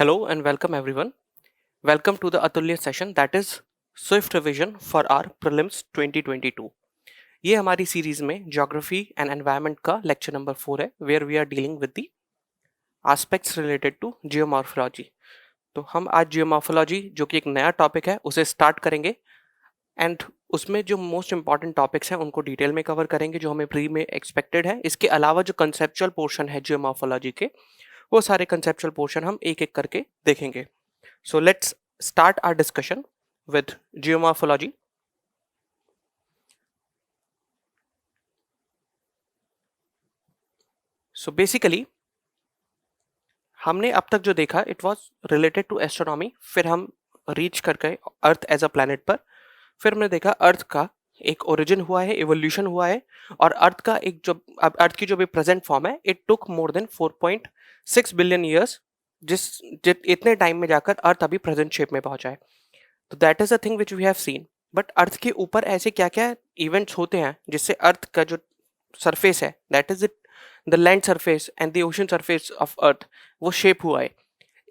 Hello and welcome everyone. Welcome to the Atulya session that is Swift revision for our prelims 2022. ये हमारी series में geography and environment का lecture number 4 है where we are dealing with the aspects related to geomorphology. तो हम आज geomorphology जो कि एक नया टॉपिक है उसे स्टार्ट करेंगे एंड उसमें जो मोस्ट इंपॉर्टेंट टॉपिक्स हैं उनको डिटेल में कवर करेंगे जो हमें प्री में एक्सपेक्टेड है. इसके अलावा जो कंसेप्चुअल पोर्शन है जियोमॉर्फोलॉजी के वो सारे कंसेप्चुअल पोर्शन हम एक एक करके देखेंगे. So let's start our discussion with geomorphology. So basically हमने अब तक जो देखा it was related to astronomy. फिर हम रीच कर गए अर्थ एज अ प्लैनेट पर. फिर हमने देखा अर्थ का एक ओरिजिन हुआ है, एवोल्यूशन हुआ है और अर्थ का एक जो अर्थ की जो भी प्रेजेंट फॉर्म है it took more than 4.6 billion years इतने टाइम में जाकर अर्थ अभी प्रेजेंट शेप में पहुंचा है. तो that is a thing which we have seen. But earth के ऊपर ऐसे क्या क्या इवेंट्स होते हैं जिससे अर्थ का जो सरफेस है that is it the land surface and the ocean surface of अर्थ वो शेप हुआ है.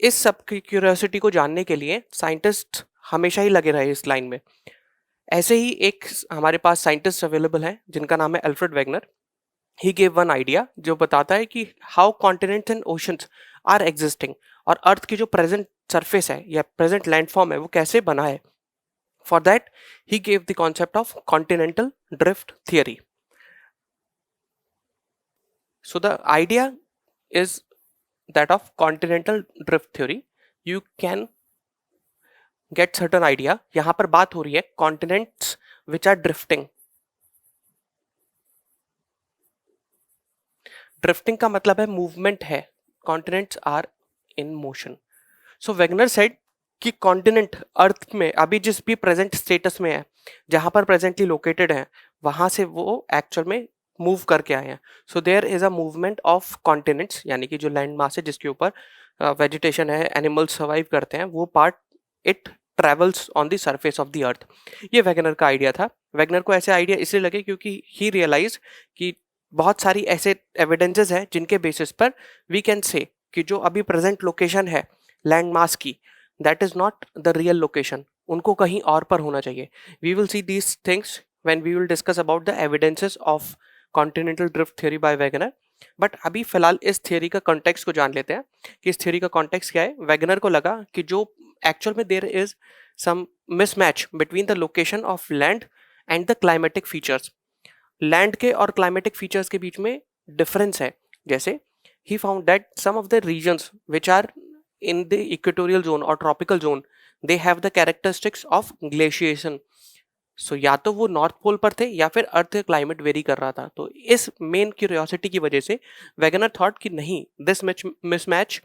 इस सब की क्यूरियोसिटी को जानने के लिए साइंटिस्ट हमेशा ही लगे रहे इस लाइन में. ऐसे ही एक हमारे पास साइंटिस्ट अवेलेबल है जिनका नाम है Alfred Wegener. He gave one idea जो बताता है कि how continents and oceans are existing और अर्थ की जो प्रेजेंट सरफेस है या प्रेजेंट लैंडफॉर्म है वो कैसे बना है. For that he gave the concept of continental drift theory. So the idea is that of continental drift theory. You can get certain idea. यहां पर बात हो रही है continents which are drifting. Drifting का मतलब है मूवमेंट है. Continents are in motion. So Wegener said कि कॉन्टिनेंट अर्थ में अभी जिस भी प्रेजेंट स्टेटस में है जहां पर प्रेजेंटली लोकेटेड है वहां से वो एक्चुअल में मूव करके आए हैं. So there is a movement of continents यानी कि जो लैंड मास है जिसके ऊपर वेजिटेशन है, एनिमल्स सर्वाइव करते हैं, वो part it travels on the surface of the अर्थ. ये वेगनर का आइडिया था. वेगनर को ऐसे आइडिया इसलिए लगे क्योंकि ही रियलाइज कि बहुत सारी ऐसे एविडेंसेस हैं जिनके बेसिस पर वी कैन से कि जो अभी प्रेजेंट लोकेशन है लैंड मास की that is not the real location. उनको कहीं और पर होना चाहिए. We will see these things when we will discuss about the evidences of continental drift theory by Wegener. But अभी फिलहाल इस थ्योरी का कॉन्टेक्स्ट को जान लेते हैं कि इस थ्योरी का कॉन्टेक्स्ट क्या है. वेगनर को लगा कि जो एक्चुअल में there is some mismatch between the location of land and the climatic features. Land के और क्लाइमेटिक फीचर्स के बीच में डिफरेंस है. जैसे he found that some of the regions which are in the equatorial zone or tropical zone they have the characteristics of glaciation. so या तो वो नॉर्थ पोल पर थे या फिर अर्थ का क्लाइमेट वेरी कर रहा था. तो इस मेन क्यूरियोसिटी की वजह से वेगनर थॉट कि नहीं this mismatch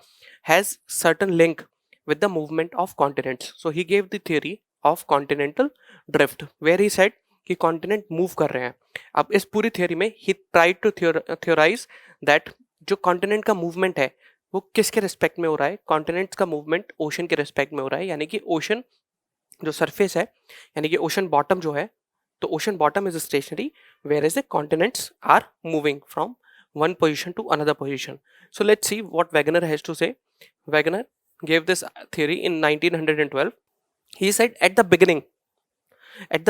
has certain link with the movement of continents. so he gave the theory of continental drift where he said कि कॉन्टिनेंट मूव कर रहे हैं. अब इस पूरी थियोरी में he tried to theorise that जो कॉन्टिनेंट का मूवमेंट है वो किसके रिस्पेक्ट में हो रहा है. कॉन्टिनेंट्स का मूवमेंट ओशन के रिस्पेक्ट में हो रहा है. यानी कि ओशन जो सरफेस है यानी कि ओशन बॉटम जो है तो ocean bottom is stationary where is the continents are moving from one position to another position. So let's see what Wegener has to say. Wegener gave this theory in 1912. he said at the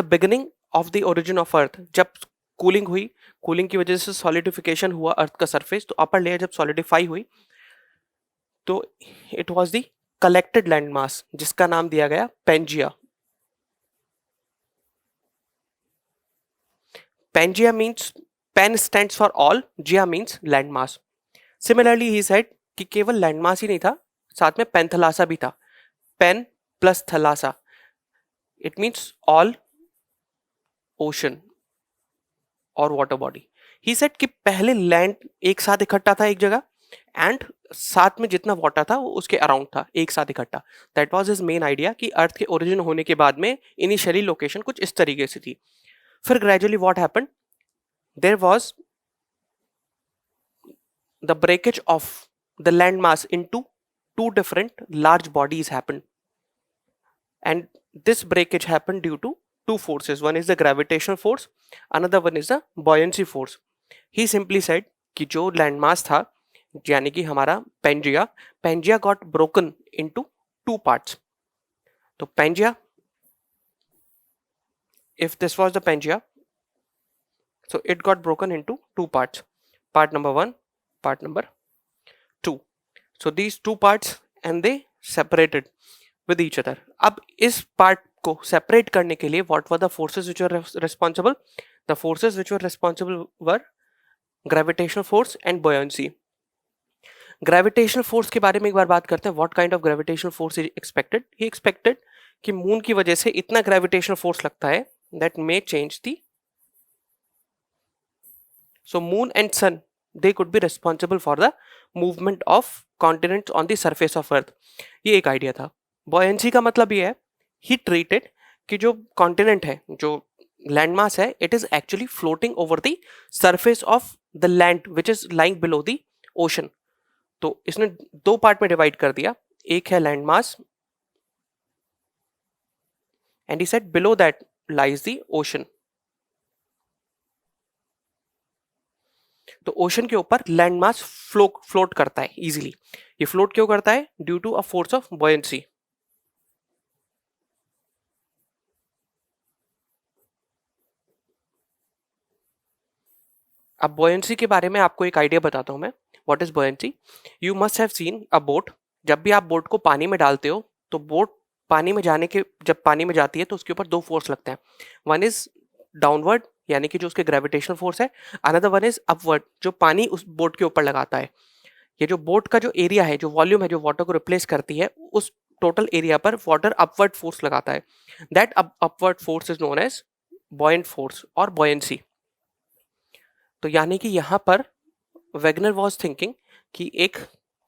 beginning of the origin of earth जब cooling हुई, cooling की वजह से solidification हुआ अर्थ का surface, तो upper layer जब solidify हुई तो it was the collected land mass जिसका नाम दिया गया Pangaea. Pangaea means pan stands for all, gaea means land mass. Similarly he said कि केवल लैंड मास ही नहीं था, साथ में पेंथलासा भी था. Pan plus thalassa it means all ocean और वाटर बॉडी. ही सेड कि पहले लैंड एक साथ इकट्ठा था एक जगह एंड साथ में जितना वाटर था वो उसके अराउंड था एक साथ इकट्ठा. That was his main idea कि अर्थ के ओरिजिन होने के बाद में इनिशियली लोकेशन कुछ इस तरीके से थी. फिर gradually what happened, there was the breakage of the land mass into two different large bodies happened, and this breakage happened due to two forces. One is the gravitational force, another one is the buoyancy force. He simply said कि जो landmass था यानी कि हमारा Pangaea got broken into two parts. तो Pangaea, if this was the Pangea, so it got broken into two parts, part number 1, part number 2. So these two parts and they separated with each other. अब इस part को separate करने के लिए what were the forces which were responsible? The forces which were responsible were gravitational force and buoyancy. Gravitational force के बारे में एक बार बात करते हैं. What kind of gravitational force is expected? He expected कि मून की वजह से इतना ग्रेविटेशनल फोर्स लगता है that may change the. So moon and sun they could be responsible for the movement of continents on the surface of earth. ये एक idea था. बॉयंसी का मतलब ये है, ही ट्रीटेड कि जो कॉन्टिनेंट है, जो लैंड मास है, it is actually floating over the surface of the land which is lying below the ocean. तो इसने दो पार्ट में डिवाइड कर दिया. एक है land mass and he said below that lies the ocean. तो ओशन के ऊपर लैंड मास फ्लोट करता है इजीली. ये फ्लोट क्यों करता है? Due to a force of buoyancy. अब बॉयंसी के बारे में आपको एक आइडिया बताता हूं मैं. What is buoyancy? You must have seen a boat. जब भी आप बोट को पानी में डालते हो तो बोट पानी में जब पानी में जाती है तो उसके ऊपर दो फोर्स लगते हैं. वन इज डाउनवर्ड, यानी कि जो उसके ग्रेविटेशनल फोर्स है. अनदर वन इज अपवर्ड, जो पानी उस बोट के ऊपर लगाता है. ये जो बोट का जो एरिया है, जो वॉल्यूम है, जो वाटर को रिप्लेस करती है, उस टोटल एरिया पर वाटर अपवर्ड फोर्स लगाता है. That upward force is known as buoyant force और बॉयंसी. तो यानी कि यहां पर वेगनर वॉज थिंकिंग कि एक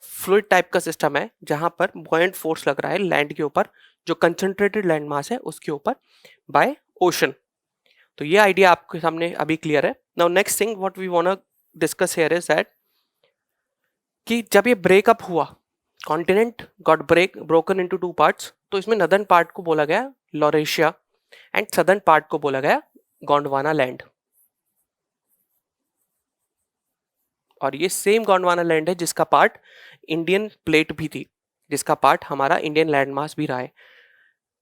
फ्लूइड टाइप का सिस्टम है जहां पर बॉयंट फोर्स लग रहा है लैंड के ऊपर, जो कंसंट्रेटेड लैंड मास है उसके ऊपर, बाय ओशन. तो ये आइडिया आपके सामने अभी क्लियर है. Now next thing what we want to discuss here is that कि जब ये ब्रेकअप हुआ, continent got broken into two parts, तो इसमें नदर्न पार्ट को बोला गया लॉरेशिया एंड सदर्न पार्ट को बोला गया गोंडवाना लैंड. और ये सेम गोंडवाना लैंड है जिसका पार्ट इंडियन प्लेट भी थी, जिसका पार्ट हमारा इंडियन लैंड मास भी रहा है.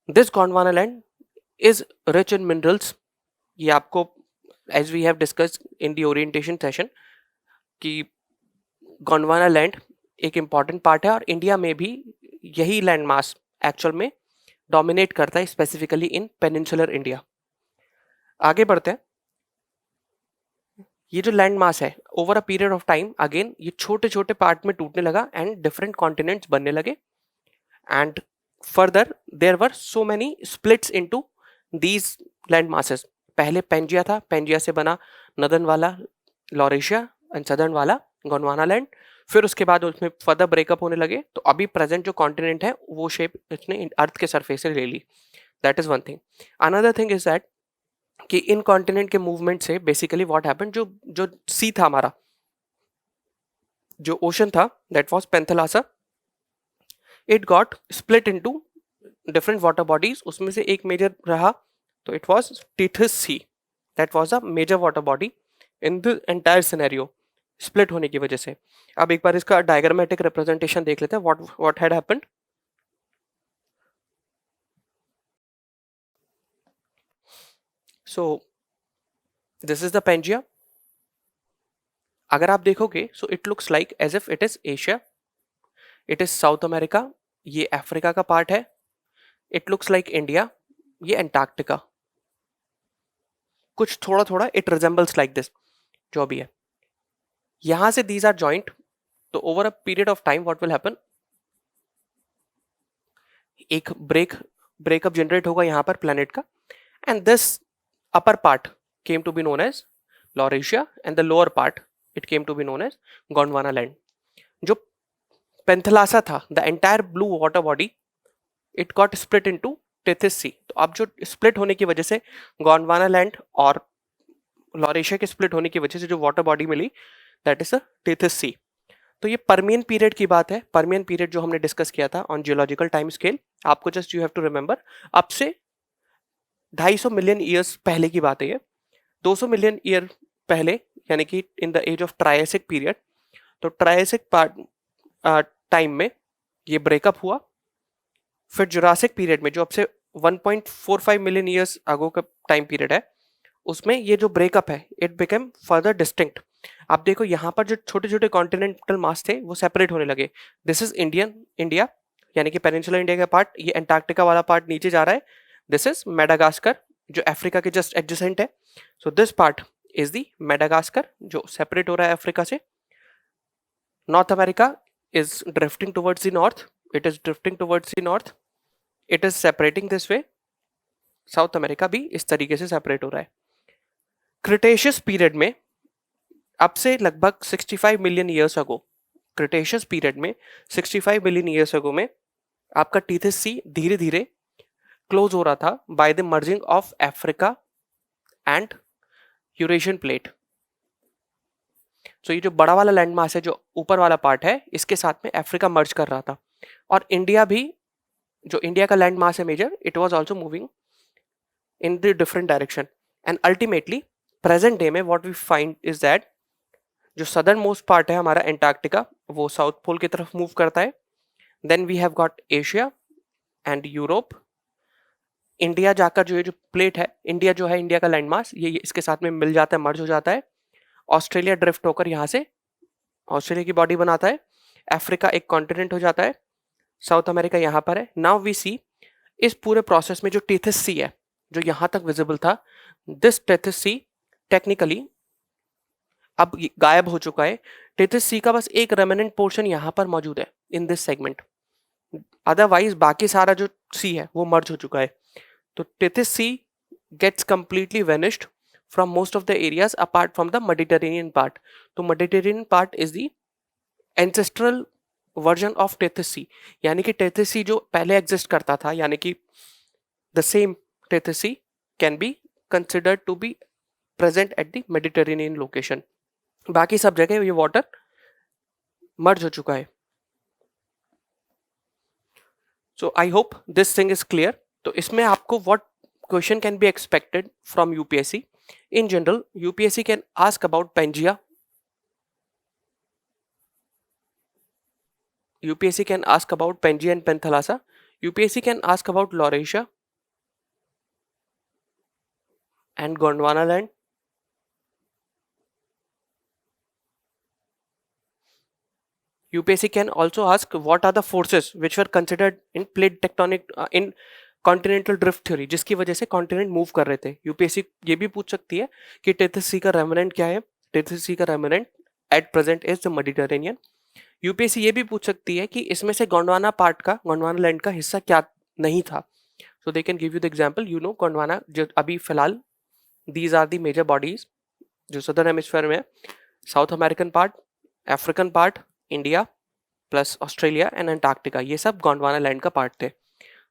This Gondwana land is rich in minerals. ये आपको as we have discuss in the orientation session कि गोंडवाना लैंड एक इंपॉर्टेंट पार्ट है और इंडिया में भी यही लैंड मास एक्चुअल में डोमिनेट करता है, स्पेसिफिकली इन पेनिनसुलर इंडिया. आगे बढ़ते हैं. ये जो लैंड मास है over a period of time again ये छोटे छोटे पार्ट में टूटने लगा एंड डिफरेंट कॉन्टिनेंट्स बनने लगे. And further there were so many splits into these land masses. पहले पेंजिया था, पेंजिया से बना नदर्न वाला लॉरेशिया एंड सदर्न वाला गोंडवाना लैंड. फिर उसके बाद उसमें फर्दर ब्रेकअप होने लगे. तो अभी प्रेजेंट जो कॉन्टिनेंट है वो शेप इसने अर्थ के सरफेस से ले ली. That is one thing. Another thing is that कि इन कॉन्टिनेंट के मूवमेंट से बेसिकली व्हाट हैपेंड, जो सी था हमारा, जो ओशन था, that was Panthalassa, it got split into different water bodies. उसमें से एक मेजर रहा तो it was Tethys sea. That was a major water body in the entire scenario, split होने की वजह से. अब एक बार इसका डायग्रामेटिक रिप्रेजेंटेशन देख लेते हैं. What had happened. So this is the Pangaea. अगर आप देखोगे so it looks like as if it is Asia, it is South America, ये अफ्रीका का पार्ट है. इट लुक्स लाइक इंडिया, ये एंटार्क्टिका. कुछ थोड़ा थोड़ा इट रिजेंबल्स लाइक दिस जो भी है. यहां से दीज आर जॉइंट. तो over a period of time what will happen, एक ब्रेकअप जनरेट होगा यहां पर प्लेनेट का. And this upper part came to be known as Laurasia and the lower part it came to be known as Gondwana land. जो पेंथलासा था, the entire blue water body, it got split into Tethys Sea. तो अब जो split होने की वजह से Gondwana land और लॉरेशिया के स्प्लिट होने की वजह से जो वाटर बॉडी मिली that is the Tethys sea. तो ये परमियन पीरियड की बात है. परमियन पीरियड जो हमने डिस्कस किया था ऑन जियोलॉजिकल टाइम स्केल, आपको just you have to remember अब से 250 मिलियन ईयर्स पहले की बात है ये. 200 मिलियन ईयर पहले, यानी कि in the age of Triassic period, तो ट्रायसिक पार्ट टाइम में ये ब्रेकअप हुआ, फिर जुरासिक पीरियड में जो अब से 1.45 मिलियन ईयर्स अगो का टाइम पीरियड है, उसमें ये जो ब्रेकअप है इट बिकेम फर्दर डिस्टिंक्ट। आप देखो यहाँ पर जो छोटे छोटे कॉन्टिनेंटल मास थे वो सेपरेट होने लगे। दिस इज इंडिया यानी कि पेनिनसुलर इंडिया का पार्ट, ये एंटार्क्टिका वाला पार्ट नीचे जा रहा है। दिस इज मेडागास्कर जो अफ्रीका के जस्ट एडजेसेंट है। So this part is the Madagascar जो सेपरेट हो रहा है अफ्रीका से। North America is drifting towards the north, it is drifting towards the north, it is separating this way। South America भी इस तरीके से सेपरेट हो रहा है। क्रिटेशियस पीरियड में अब से लगभग 65 million years ago, Cretaceous period में 65 मिलियन ईयर्स अगो में आपका टीथस सी धीरे धीरे क्लोज हो रहा था by the merging of Africa and Eurasian plate. तो ये जो बड़ा वाला लैंड मास है जो ऊपर वाला पार्ट है इसके साथ में अफ्रीका मर्ज कर रहा था, और इंडिया भी, जो इंडिया का लैंड मास है major, it was also moving in the different direction. And ultimately present day में what we find is that जो सदर्न मोस्ट पार्ट है हमारा एंटार्क्टिका वो साउथ पोल की तरफ मूव करता है। Then we have got Asia and Europe. India जाकर जो ये जो प्लेट है, इंडिया जो है, इंडिया का लैंड मास ये इसके साथ में मिल जाता है, मर्ज हो जाता है। ऑस्ट्रेलिया ड्रिफ्ट होकर यहाँ से ऑस्ट्रेलिया की बॉडी बनाता है, अफ्रीका एक कॉन्टिनेंट हो जाता है, साउथ अमेरिका यहाँ पर है। नाउ वी सी इस पूरे प्रोसेस में जो टीथस सी है जो यहाँ तक विजिबल था, दिस टीथस सी टेक्निकली अब गायब हो चुका है। टीथस सी का बस एक रेमिनेंट पोर्शन यहाँ पर मौजूद है इन दिस सेगमेंट, अदरवाइज बाकी सारा जो सी है वो मर्ज हो चुका है। तो Tethys sea gets completely vanished from most of the areas apart from the Mediterranean part। तो Mediterranean part is the ancestral version of Tethys Sea, यानी कि Tethys Sea जो पहले एग्जिस्ट करता था, यानी कि the same Tethys Sea can be considered to be present at the Mediterranean location। बाकी सब जगह ये वाटर मर्ज हो चुका है। So I hope this thing is clear। तो इसमें आपको what question can be expected from UPSC? In general, UPSC can ask about Pangea. UPSC can ask about Pangea and Panthalassa. UPSC can ask about Laurasia and Gondwana land. UPSC can also ask what are the forces which were considered in plate tectonic in continental drift theory, जिसकी वजह से continent move कर रहे थे। UPSC ये भी पूछ सकती है कि टेथस सी का रेमिनेंट क्या है। टेथस सी का remnant at present is the Mediterranean. UPSC ये भी पूछ सकती है कि इसमें से गोंडवाना पार्ट का, गोंडवाना लैंड का हिस्सा क्या नहीं था। So they can give you the example, you know Gondwana जो अभी फिलहाल these are the major bodies जो सदर्न हेमिस्फीयर में है, South American part, African part, India plus Australia and Antarctica, ये सब गोंडवाना लैंड का पार्ट थे।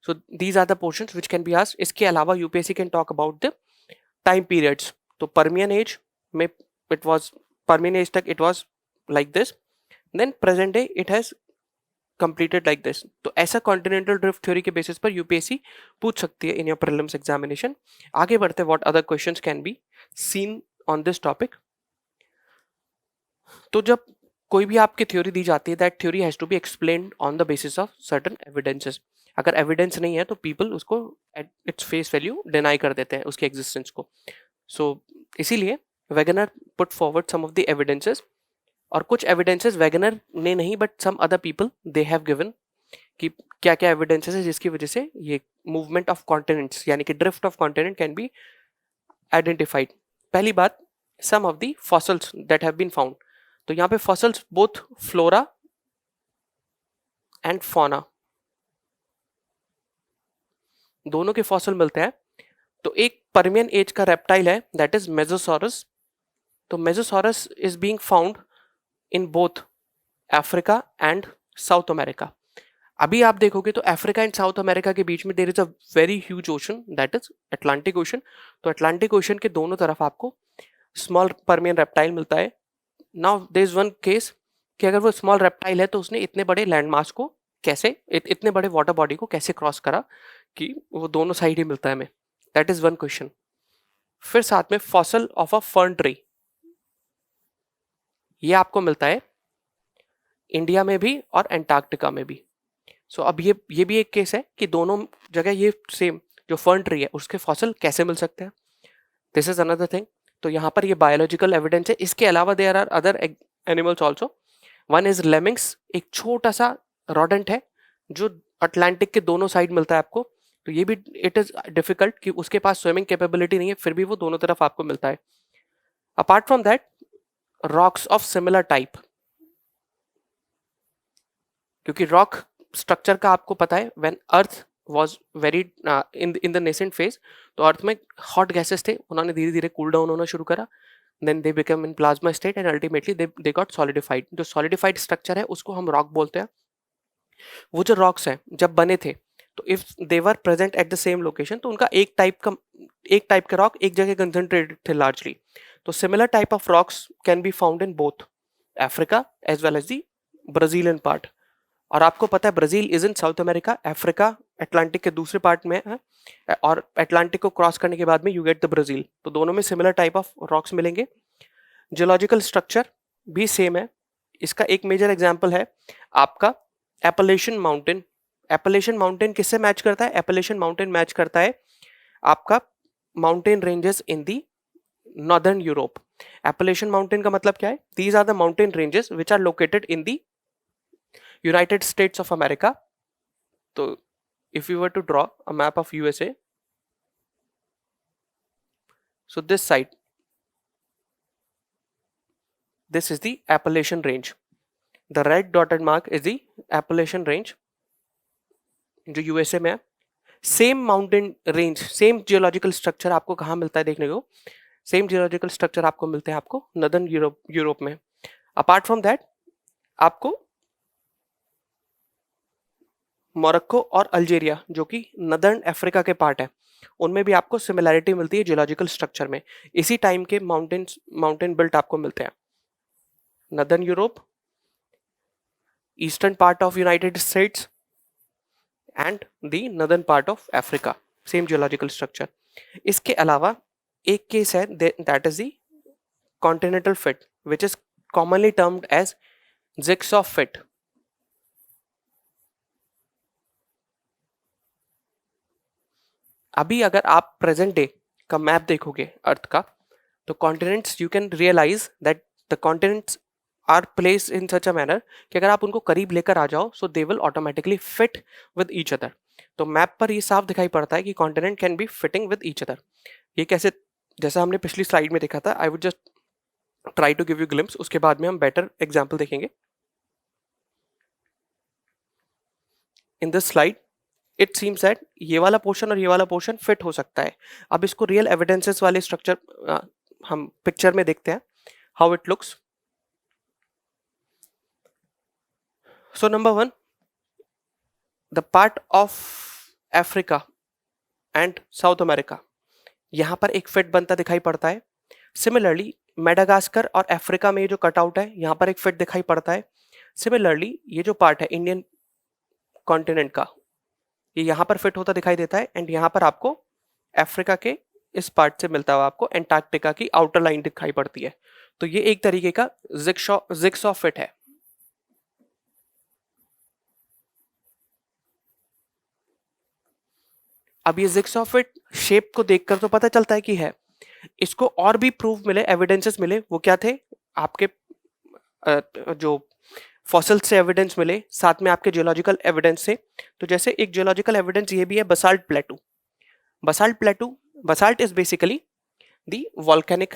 So these are the portions which can be asked। इसके अलावा UPSC can talk about the time periods। तो पर्मियन एज में it was, पर्मियन एज तक it was like this, then present day it has completed like this। तो ऐसा continental drift theory के basis पर UPSC पूछ सकती है इन योर प्रीलिम्स एग्जामिनेशन। आगे बढ़ते what other questions can be seen on this topic. तो जब कोई भी आपकी थ्योरी दी जाती है, that theory has to be explained on the basis of certain evidences. अगर एविडेंस नहीं है तो पीपल उसको at its face value deny कर देते हैं उसके एग्जिस्टेंस को। सो इसीलिए Wegener put forward some of the evidences, और कुछ एविडेंसेस वेगनर ने नहीं but some other people they have given कि क्या क्या एविडेंसेस है जिसकी वजह से ये मूवमेंट ऑफ कॉन्टिनेंट्स यानी कि drift of continent can be identified. पहली बात, some of the fossils that have been found. तो यहाँ पे fossils both flora and fauna दोनों के फॉसल मिलते हैं। तो एक पर्मियन एज का रेप्टाइल है दैट इज मेजोसॉरस। तो Mesosaurus is being found in both Africa and South America. अभी आप देखोगे तो अफ्रीका एंड साउथ अमेरिका के बीच में there is a very huge ocean that is Atlantic ocean. तो अटलांटिक ओशन के दोनों तरफ आपको स्मॉल पर्मियन रेप्टाइल मिलता है। Now there is one case कि अगर वो स्मॉल रेप्टाइल है तो उसने इतने बड़े लैंड मास को कैसे, इतने बड़े वाटर बॉडी को कैसे क्रॉस करा कि वो दोनों साइड ही मिलता है हमें, दैट इज वन क्वेश्चन। फिर साथ में fossil of a fern tree, ये आपको मिलता है इंडिया में भी और एंटार्क्टिका में भी। सो अब ये भी एक केस है कि दोनों जगह ये सेम जो फर्न ट्री है उसके फॉसिल कैसे मिल सकते हैं। This is another thing. तो यहाँ पर ये बायोलॉजिकल एविडेंस है। इसके अलावा there are other animals also. One is lemmings, एक छोटा सा रोडेंट है जो अटलांटिक के दोनों साइड मिलता है आपको। तो ये भी इट इज डिफिकल्ट कि उसके पास स्विमिंग कैपेबिलिटी नहीं है, फिर भी वो दोनों तरफ आपको मिलता है। Apart from that, rocks of similar type, क्योंकि रॉक स्ट्रक्चर का आपको पता है when earth was very in the nascent phase, तो अर्थ में हॉट गैसेस थे, उन्होंने धीरे धीरे कूल डाउन होना शुरू करा, then they become in plasma state and ultimately they got solidified. जो सॉलिडिफाइड स्ट्रक्चर है उसको हम रॉक बोलते हैं। वो जो रॉक्स हैं जब बने थे, तो if they were present at the same location, तो उनका एक टाइप का रॉक एक जगह कंसंट्रेटेड थे लार्जली। तो similar type of rocks can be found in both Africa as well as the Brazilian part. और आपको पता है Brazil is in South America, Africa Atlantic के दूसरे पार्ट में है, और अटलांटिक को क्रॉस करने के बाद में यू गेट द ब्राजील। तो दोनों में सिमिलर टाइप ऑफ रॉक्स मिलेंगे। जियोलॉजिकल स्ट्रक्चर भी सेम है। इसका एक मेजर एग्जांपल है आपका एपलेशन माउंटेन। एपलेशन माउंटेन किससे मैच करता है? एपलेशन माउंटेन मैच करता है आपका mountain ranges in the northern Europe. Appalachian mountain का मतलब क्या है? These are the mountain ranges which are located in the United States of America. So if we were to draw a map of USA, so this side, this is the Appalachian Range. The red dotted mark is the Appalachian Range जो USA में है। Same mountain range, same geological structure आपको कहाँ मिलता है देखने को? Same geological structure आपको मिलते हैं आपको नॉर्दर्न यूरोप में। अपार्ट फ्रॉम दैट आपको मोरक्को और अल्जीरिया जो कि नदर्न अफ्रीका के पार्ट है, उनमें भी आपको सिमिलैरिटी मिलती है जियोलॉजिकल स्ट्रक्चर में। इसी टाइम के माउंटेन बिल्ट आपको मिलते हैं। Northern Europe, eastern part of United States and the northern part of Africa, same geological structure. इसके अलावा एक केस है that is the continental fit which is commonly termed as jigsaw fit. अभी अगर आप प्रेजेंट डे का map देखोगे earth का, तो continents you can realise that the continents are placed in such a manner कि अगर आप उनको करीब लेकर आ जाओ so they will automatically fit with each other. तो मैप पर ये साफ दिखाई पड़ता है कि continent can be fitting with each other. ये कैसे? जैसा हमने पिछली स्लाइड में देखा था, I would just try to give you glimpse, उसके बाद में हम बेटर एग्जाम्पल देखेंगे। In this slide it seems that ये वाला पोर्शन और ये वाला पोर्शन फिट हो सकता है। अब इसको रियल एविडेंसेस वाले स्ट्रक्चर हम पिक्चर में देखते हैं how it looks. So number one, the part of Africa and South America, यहां पर एक फिट बनता दिखाई पड़ता है। सिमिलरली मेडागास्कर और अफ्रीका में जो कटआउट है यहां पर एक फिट दिखाई पड़ता है। सिमिलरली ये जो पार्ट है इंडियन कॉन्टिनेंट का, ये यहां पर फिट होता दिखाई देता है, एंड यहां पर आपको अफ्रीका के इस पार्ट से मिलता हुआ आपको एंटार्क्टिका की आउटर लाइन दिखाई पड़ती है। तो ये एक तरीके का जिग्सॉ फिट है। अब ये जिग्सॉ फिट शेप को देखकर तो पता चलता है कि है। इसको और भी प्रूफ मिले, एविडेंसेस मिले, वो क्या थे? आपके जो फॉसिल से एविडेंस मिले, साथ में आपके जियोलॉजिकल एविडेंस से। तो जैसे एक जियोलॉजिकल एविडेंस ये भी है basalt plateau. Basalt is basically the volcanic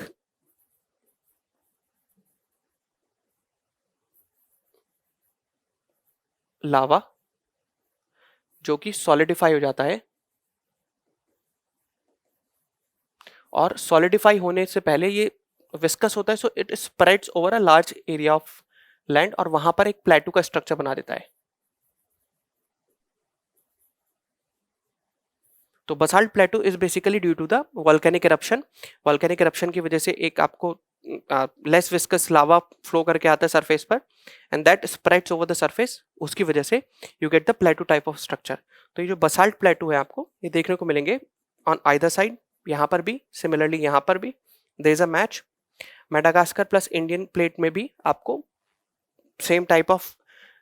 lava जो कि सॉलिडिफाई हो जाता है, और सॉलिडिफाई होने से पहले ये विस्कस होता है, so it spreads over a large area of land, और वहां पर एक प्लेटू का स्ट्रक्चर बना देता है। तो basalt plateau is basically due to the volcanic eruption. Volcanic eruption की वजह से एक आपको लेस विस्कस लावा फ्लो करके आता है सरफेस पर, and that spreads over the surface, उसकी वजह से you get the प्लेटू type of structure. तो ये जो बसाल्ट प्लेटू है आपको ये देखने को मिलेंगे ऑन आइदर साइड, यहाँ पर भी, सिमिलरली यहाँ पर भी there is a match. Madagascar plus Indian plate में भी आपको same type of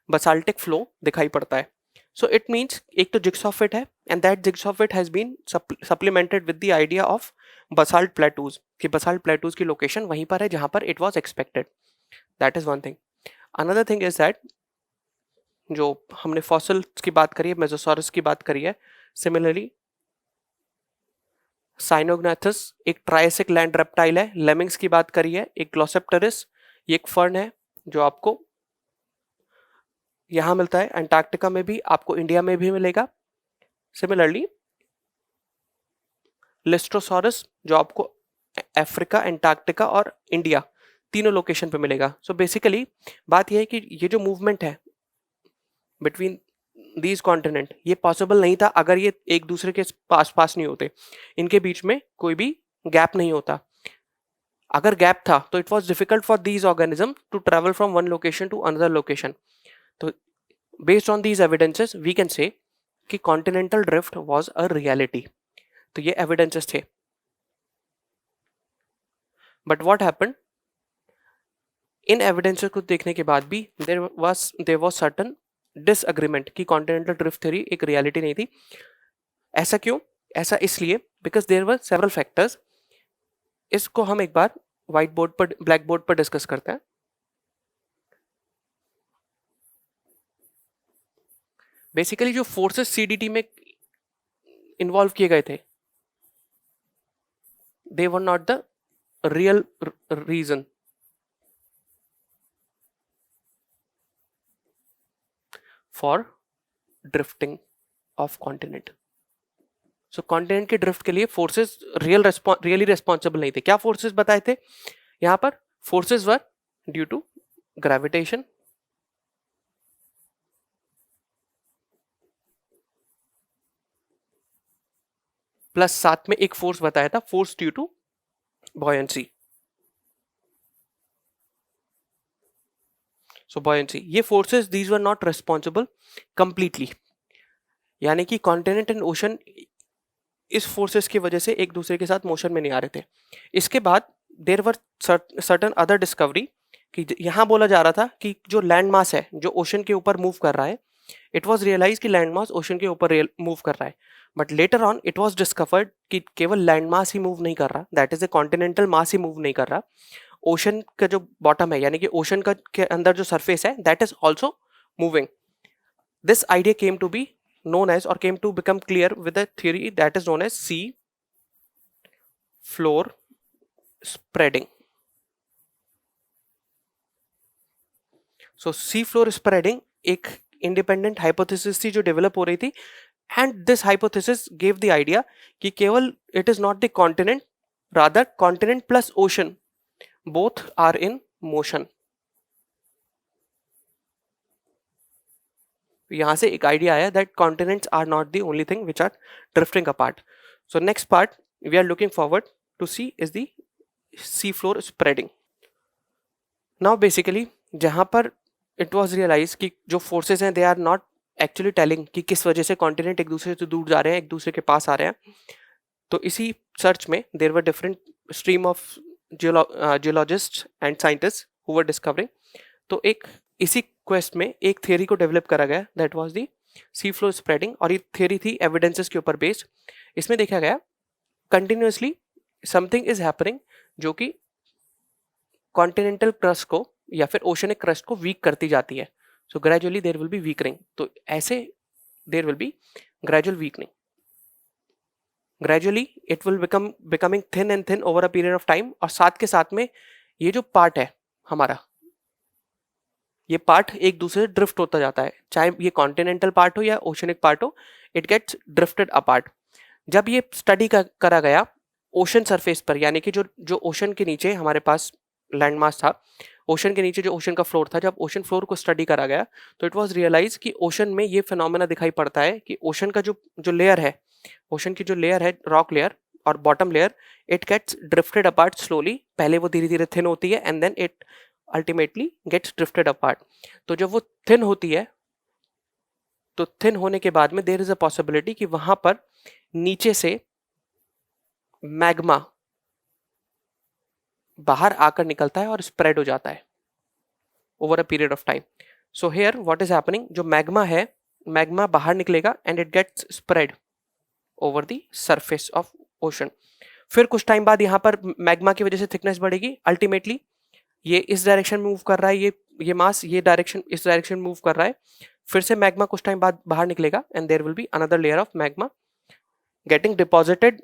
basaltic flow दिखाई पड़ता है. सो इट मीन्स एक तो जिग्सॉ फिट है, and that jigsaw fit has been supplemented with the idea of basalt plateaus, कि बसाल्ट प्लेटूज की लोकेशन वहीं पर है जहां पर it was expected. That is one thing. Another thing is that जो हमने फॉसिल्स की बात करी है, मेसोसॉरस की बात करी है, सिमिलरली साइनोग्नाथस एक ट्राइसिक लैंड रेप्टाइल है. लेमिंग्स की बात करी है, एक ग्लोसेप्टेरिस, ये एक फर्न है जो आपको यहां मिलता है, अंटार्कटिका में भी, आपको इंडिया में भी मिलेगा. सिमिलरली लिस्ट्रोसॉरस जो आपको अफ्रीका, अंटार्कटिका और इंडिया तीनों लोकेशन पे मिलेगा. सो बेसिकली बात यह है कि ये जो मूवमेंट है बिटवीन दीज कॉन्टिनेंट, ये पॉसिबल नहीं था अगर ये एक दूसरे के पास पास नहीं होते, इनके बीच में कोई भी गैप नहीं होता. अगर गैप था तो it was difficult for these organism to travel from one location to another location. तो based on these evidences we can say कि continental drift was a reality. तो ये एविडेंसेस थे. बट व्हाट हैपेंड, इन evidences को देखने के बाद भी देयर वाज सर्टेन डिसएग्रीमेंट कि कॉन्टिनेंटल ड्रिफ्ट थ्योरी एक रियलिटी नहीं थी. ऐसा क्यों? ऐसा इसलिए because there were several factors. इसको हम एक बार व्हाइट बोर्ड पर, ब्लैक बोर्ड पर डिस्कस करते हैं. बेसिकली जो फोर्सेस सीडीटी में इन्वॉल्व किए गए थे, they were not the real reason for drifting of continent. So continent के ड्रिफ्ट के लिए फोर्सेस रियली रेस्पॉन्सिबल नहीं थे. क्या फोर्सेस बताए थे यहां पर? Forces were due to gravitation, plus साथ में एक फोर्स बताया था, force due to buoyancy. So buoyancy, ये forces these were not responsible completely. यानी कि कॉन्टिनेंट एंड ओशन इस फोर्सेस की वजह से एक दूसरे के साथ मोशन में नहीं आ रहे थे. इसके बाद there were certain other discovery कि यहां बोला जा रहा था कि जो लैंड मास है जो ओशन के ऊपर मूव कर रहा है, इट वॉज रियलाइज कि लैंड मास ओशन के ऊपर मूव कर रहा है. But later on it was discovered कि केवल लैंड मास ही मूव नहीं कर रहा, that is a continental mass he move नहीं कर रहा. ओशन का जो बॉटम है, यानी कि ओशन का के अंदर जो सरफेस है, that is also moving. This idea came to be known as, or came to become clear with a theory that is known as sea floor spreading. So sea floor spreading एक independent hypothesis थी जो develop हो रही थी, and this hypothesis gave the idea कि केवल it is not the continent, rather continent plus ocean both are in motion. यहां से एक आइडिया आया that continents are not the only thing which are drifting apart. So next part we are looking forward to see is the sea floor spreading. Now basically जहां पर it was realize कि जो forces हैं they are not actually telling कि किस वजह से continent एक दूसरे से दूर जा रहे हैं, एक दूसरे के पास आ रहे हैं. तो इसी सर्च में there were different stream of geologist and scientist who were discovering. तो एक इसी क्वेस्ट में एक थियरी को डेवलप करा गया, that was the sea floor spreading. और ये थियरी थी एविडेंसेस के ऊपर बेस्ड. इसमें देखा गया कंटिन्यूसली समथिंग इज हैपनिंग जो कि कॉन्टिनेंटल क्रस्ट को या फिर ओशनिक क्रस्ट को वीक करती जाती है. So gradually there will be weakening. तो ऐसे there will be gradual weakening. Gradually it will becoming thin and thin over a period of time. और साथ के साथ में ये जो पार्ट है हमारा, ये पार्ट एक दूसरे से ड्रिफ्ट होता जाता है, चाहे ये कॉन्टिनेंटल पार्ट हो या ओशनिक पार्ट हो, इट गेट्स ड्रिफ्टेड अपार्ट. जब ये स्टडी करा गया ओशन सरफेस पर, यानी कि जो जो ओशन के नीचे हमारे पास लैंड मास था, ओशन के नीचे जो ओशन का फ्लोर था, जब ओशन फ्लोर को स्टडी करा गया तो इट वाज रियलाइज कि ओशन में ये फिनोमेना दिखाई पड़ता है कि ओशन का जो जो लेयर है, ओशन की जो लेयर है, रॉक लेयर और bottom layer, it gets drifted apart slowly. पहले वो धीरे धीरे थिन होती है and then it ultimately gets drifted apart. तो जब वो थिन होती है तो थिन होने के बाद में देयर इज अ पॉसिबिलिटी कि वहां पर नीचे से मैग्मा बाहर आकर निकलता है और स्प्रेड हो जाता है over a period of time. So here what is happening, जो मैग्मा है, मैग्मा बाहर निकलेगा and it gets spread over the surface of ocean. फिर कुछ टाइम बाद यहाँ पर मैग्मा की वजह से थिकनेस बढ़ेगी, अल्टीमेटली ये इस डायरेक्शन में मूव कर रहा है, ये मास ये डायरेक्शन इस डायरेक्शन मूव कर रहा है, फिर से मैग्मा कुछ टाइम बाद बाहर निकलेगा and there will be another layer of magma getting deposited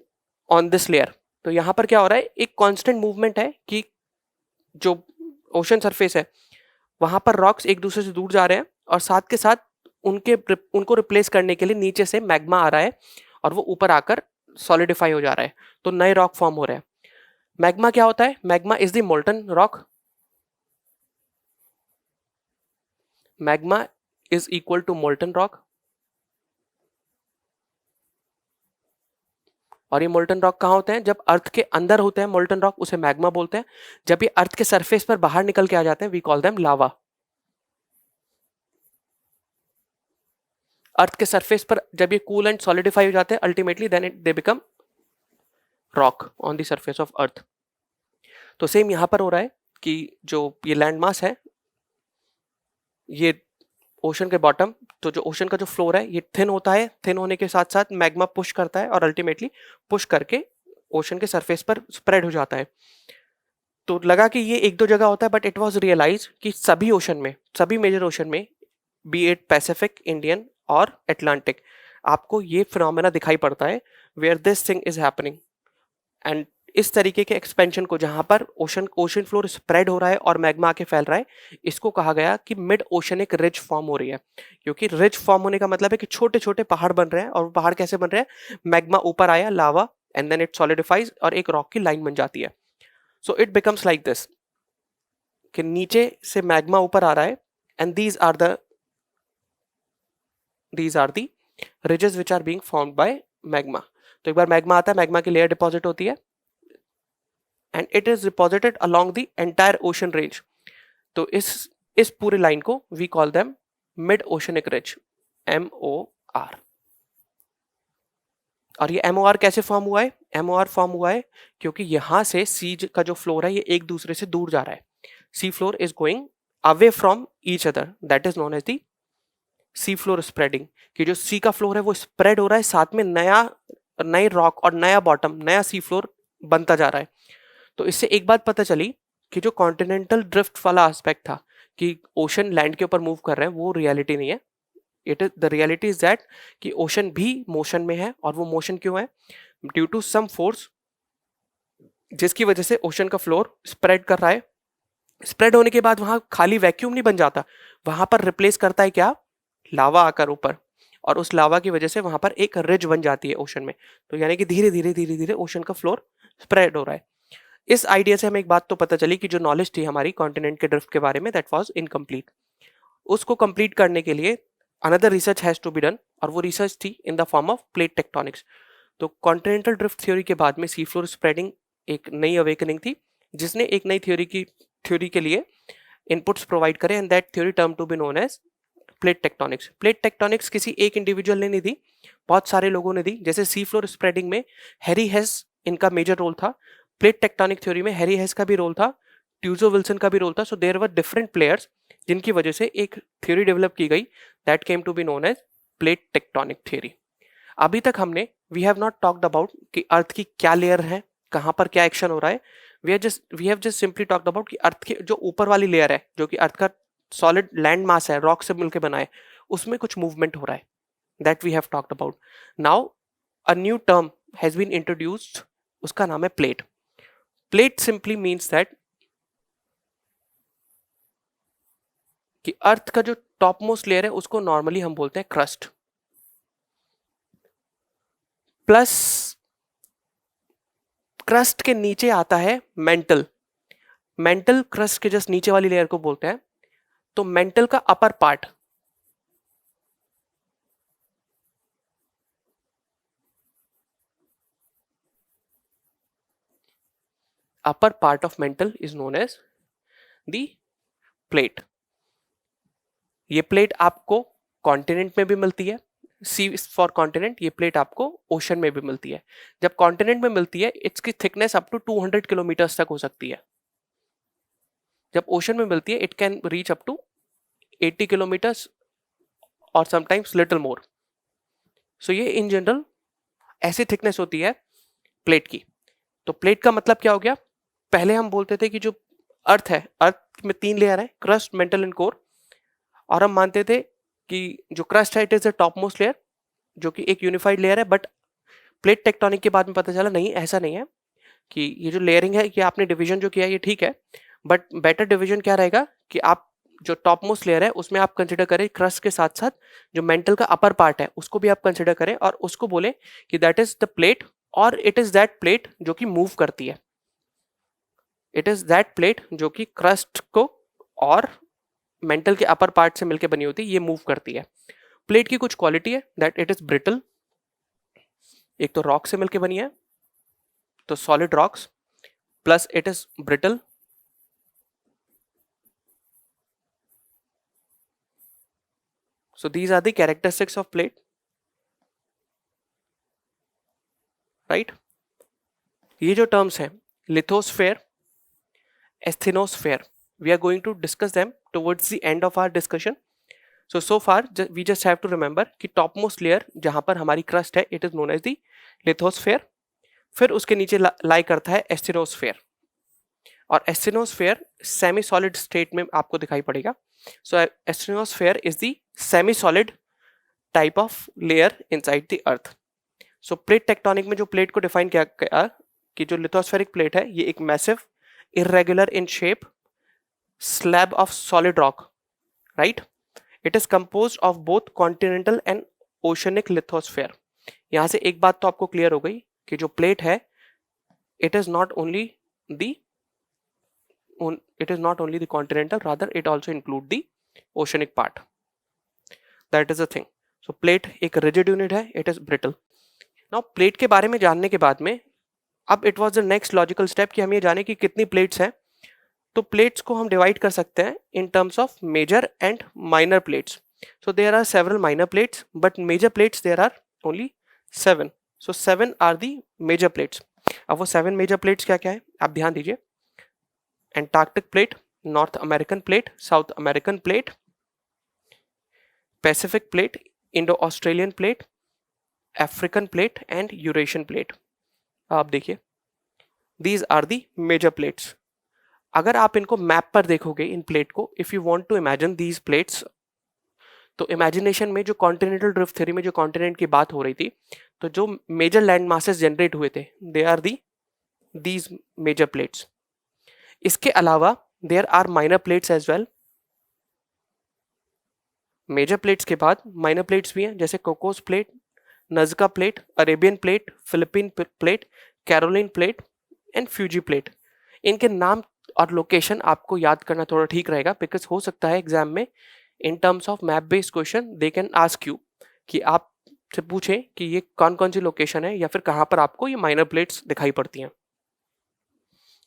on this layer. तो यहाँ पर क्या हो रहा है, एक कांस्टेंट मूवमेंट है कि जो ओशन सरफेस है वहां पर रॉक्स एक दूसरे से दूर जा रहे हैं और साथ के साथ उनको रिप्लेस करने के लिए नीचे से मैग्मा आ रहा है और वो ऊपर आकर सॉलिडिफाई हो जा रहा है, तो नए रॉक फॉर्म हो रहे हैं। मैग्मा क्या होता है, magma is the molten rock, magma is equal to molten rock. और ये मोल्टन रॉक कहाँ होते हैं, जब अर्थ के अंदर होते हैं मोल्टन रॉक, उसे मैग्मा बोलते हैं। जब ये अर्थ के सरफेस पर बाहर निकल के आ जाते हैं वी कॉल देम लावा। अर्थ के सरफेस पर जब ये कूल एंड सॉलिडिफाई हो जाते हैं ultimately then they become rock on the surface of earth. तो सेम यहां पर हो रहा है कि जो ये लैंड मास है, ये ओशन के बॉटम, तो जो ओशन का जो फ्लोर है ये थिन होता है, थिन होने के साथ साथ मैग्मा पुश करता है और अल्टीमेटली पुश करके ओशन के सरफेस पर स्प्रेड हो जाता है। तो लगा कि ये एक दो जगह होता है, बट इट वाज रियलाइज कि सभी ओशन में, सभी मेजर ओशन में, बी इट पैसिफिक, इंडियन और अटलांटिक, आपको ये फिनोमेना दिखाई पड़ता है where this thing is happening. And इस तरीके के एक्सपेंशन को, जहां पर ओशन फ्लोर स्प्रेड हो रहा है और मैग्मा आके फैल रहा है, इसको कहा गया कि मिड ओशनिक रिज फॉर्म हो रही है। क्योंकि रिज फॉर्म होने का मतलब है कि छोटे छोटे पहाड़ बन रहे हैं, और पहाड़ कैसे बन रहे हैं, मैग्मा ऊपर आया, लावा, एंड देन इट सॉलिडिफाइज और एक रॉक की लाइन बन जाती है। So it becomes like this कि नीचे से मैग्मा ऊपर आ रहा है and these are the ridges which are being formed by magma। तो एक बार मैग्मा आता है, मैग्मा की लेयर डिपॉजिट होती है and it is deposited along the entire ocean range. तो इस पूरे लाइन को we call them mid oceanic ridge, MOR। और ये MOR कैसे फॉर्म हुआ है, MOR फॉर्म हुआ है क्योंकि यहां से सी का जो फ्लोर है ये एक दूसरे से दूर जा रहा है। Sea floor is going away from each other, that is known as the sea floor spreading. कि जो सी का फ्लोर है वो स्प्रेड हो रहा है, साथ में नए रॉक और नया बॉटम, नया सी फ्लोर बनता जा रहा है। तो इससे एक बात पता चली कि जो कॉन्टिनेंटल ड्रिफ्ट वाला एस्पेक्ट था कि ओशन लैंड के ऊपर मूव कर रहे हैं, वो रियलिटी नहीं है। It is the reality is that कि ओशन भी मोशन में है, और वो मोशन क्यों है, ड्यू टू सम फोर्स जिसकी वजह से ओशन का फ्लोर स्प्रेड कर रहा है। स्प्रेड होने के बाद वहां खाली वैक्यूम नहीं बन जाता, वहां पर रिप्लेस करता है क्या, लावा आकर ऊपर, और उस लावा की वजह से वहां पर एक रिज बन जाती है ओशन में। तो यानी कि धीरे धीरे धीरे धीरे ओशन का फ्लोर स्प्रेड हो रहा है। इस आइडिया से हमें एक बात तो पता चली कि जो नॉलेज थी हमारी कॉन्टिनेंट के ड्रिफ्ट के बारे में, दैट वाज इनकम्प्लीट। उसको कंप्लीट करने के लिए another research has to be done, और वो रिसर्च थी in the form of plate tectonics. तो कॉन्टिनेंटल ड्रिफ्ट थ्योरी के बाद में सी फ्लोर स्प्रेडिंग एक नई अवेकनिंग थी, जिसने एक नई थ्योरी के लिए इनपुट्स प्रोवाइड करे, and that theory term to be known as plate tectonics. Plate tectonics किसी एक इंडिविजुअल ने नहीं दी, बहुत सारे लोगों ने दी। जैसे सी फ्लोर स्प्रेडिंग में हैरी हेस इनका मेजर रोल था, प्लेट टेक्टोनिक थ्योरी में हैरी हेस का भी रोल था, ट्यूजो विल्सन का भी रोल था। So there were different players जिनकी वजह से एक थ्योरी डेवलप की गई, that came to be known as plate tectonic theory. अभी तक हमने we have not talked about कि अर्थ की क्या लेयर है, कहां पर क्या एक्शन हो रहा है। We have just simply talked about कि अर्थ के जो ऊपर वाली लेयर है, जो कि अर्थ का सॉलिड लैंड मास है, रॉक से मिलकर बना है, उसमें कुछ मूवमेंट हो रहा है, that we have talked about. Now a new term has been introduced, उसका नाम है plate. Plate simply means that कि अर्थ का जो टॉप मोस्ट लेयर है उसको नॉर्मली हम बोलते हैं क्रस्ट, प्लस क्रस्ट के नीचे आता है मेंटल। मेंटल क्रस्ट के जस्ट नीचे वाली लेयर को बोलते हैं। तो मेंटल का upper part, upper part of mantle is known as the plate। ये प्लेट आपको कॉन्टिनेंट में भी मिलती है, सी फॉर कॉन्टिनेंट, ये प्लेट आपको ओशन में भी मिलती है। जब कॉन्टिनेंट में मिलती है इसकी थिकनेस अप टू 200 किलोमीटर तक हो सकती है। जब ओशन में मिलती है it can reach up to 80 kilometres और समटाइम्स लिटिल मोर. सो ये इन जनरल ऐसी थिकनेस होती है प्लेट की. तो प्लेट का मतलब क्या हो गया? पहले हम बोलते थे कि जो अर्थ है, अर्थ में 3 लेयर है, क्रस्ट, मेंटल एंड कोर. और हम मानते थे कि जो क्रस्ट है it is the top most layer, जो कि एक यूनिफाइड लेयर है. बट प्लेट टेक्टोनिक के बाद में पता चला नहीं, ऐसा नहीं है. कि ये जो लेयरिंग है, ये आपने डिवीजन जो किया है ये ठीक है, बट बेटर डिवीजन क्या रहेगा कि आप जो टॉप मोस्ट लेयर है उसमें आप कंसिडर करें क्रस्ट के साथ साथ जो मेंटल का अपर पार्ट है उसको भी आप कंसिडर करें, और उसको बोले कि दैट इज द प्लेट, और इट इज दैट प्लेट जो कि मूव करती है. इट इज दैट प्लेट जो कि क्रस्ट को और मेंटल के अपर पार्ट से मिलकर बनी होती है, ये मूव करती है. प्लेट की कुछ क्वालिटी है दैट इट इज ब्रिटल. एक तो रॉक से मिलकर बनी है, तो solid rocks, plus it is brittle. So these are the characteristics of plate, right? ये जो terms हैं, lithosphere, asthenosphere, we are going to discuss them towards the end of our discussion. So far we just have to remember कि topmost layer जहाँ पर हमारी crust है, it is known as the lithosphere. फिर उसके नीचे lie करता है asthenosphere, और asthenosphere semi solid state में आपको दिखाई पड़ेगा. So asthenosphere is the semi solid type of layer inside the earth. So plate tectonic में जो प्लेट को डिफाइन किया गया कि जो लिथोस्फेरिक प्लेट है ये एक massive irregular in shape slab of solid rock, right? It is composed of both continental and oceanic lithosphere. यहां से एक बात तो आपको क्लियर हो गई कि जो प्लेट है it is not only the continental, rather it also include the oceanic part. That is a thing. So plate एक रिजिड यूनिट है, it is brittle. Now plate के बारे में जानने के बाद में अब it was the next logical step कि हम ये जाने कि कितनी प्लेट्स हैं. तो प्लेट्स को हम डिवाइड कर सकते हैं in terms of major and minor plates. So there are several minor plates, but major plates there are only 7. So 7 are the major plates. अब वो 7 मेजर प्लेट्स क्या क्या है आप ध्यान दीजिए. Antarctic plate, North American plate, South American plate, Pacific plate, Indo Australian plate, African plate and Eurasian plate. आप देखिए these are the major plates. अगर आप इनको मैप पर देखोगे इन प्लेट को, if you want to imagine these plates, तो इमेजिनेशन में जो कॉन्टिनेंटल ड्रिफ्ट थ्योरी में जो कॉन्टिनेंट की बात हो रही थी, तो जो मेजर लैंड मासेस जनरेट हुए थे they are these major plates. इसके अलावा there are minor plates as well. Major plates के बाद माइनर प्लेट्स भी हैं, जैसे Cocos plate, Nazca plate, Arabian plate, Philippine plate, Caroline plate and Fiji plate. इनके नाम और लोकेशन आपको याद करना थोड़ा ठीक रहेगा, बिकॉज हो सकता है एग्जाम में इन terms of map based question they can ask you कि आप से पूछें कि ये कौन कौन सी लोकेशन है या फिर कहाँ पर आपको ये माइनर प्लेट्स दिखाई पड़ती हैं.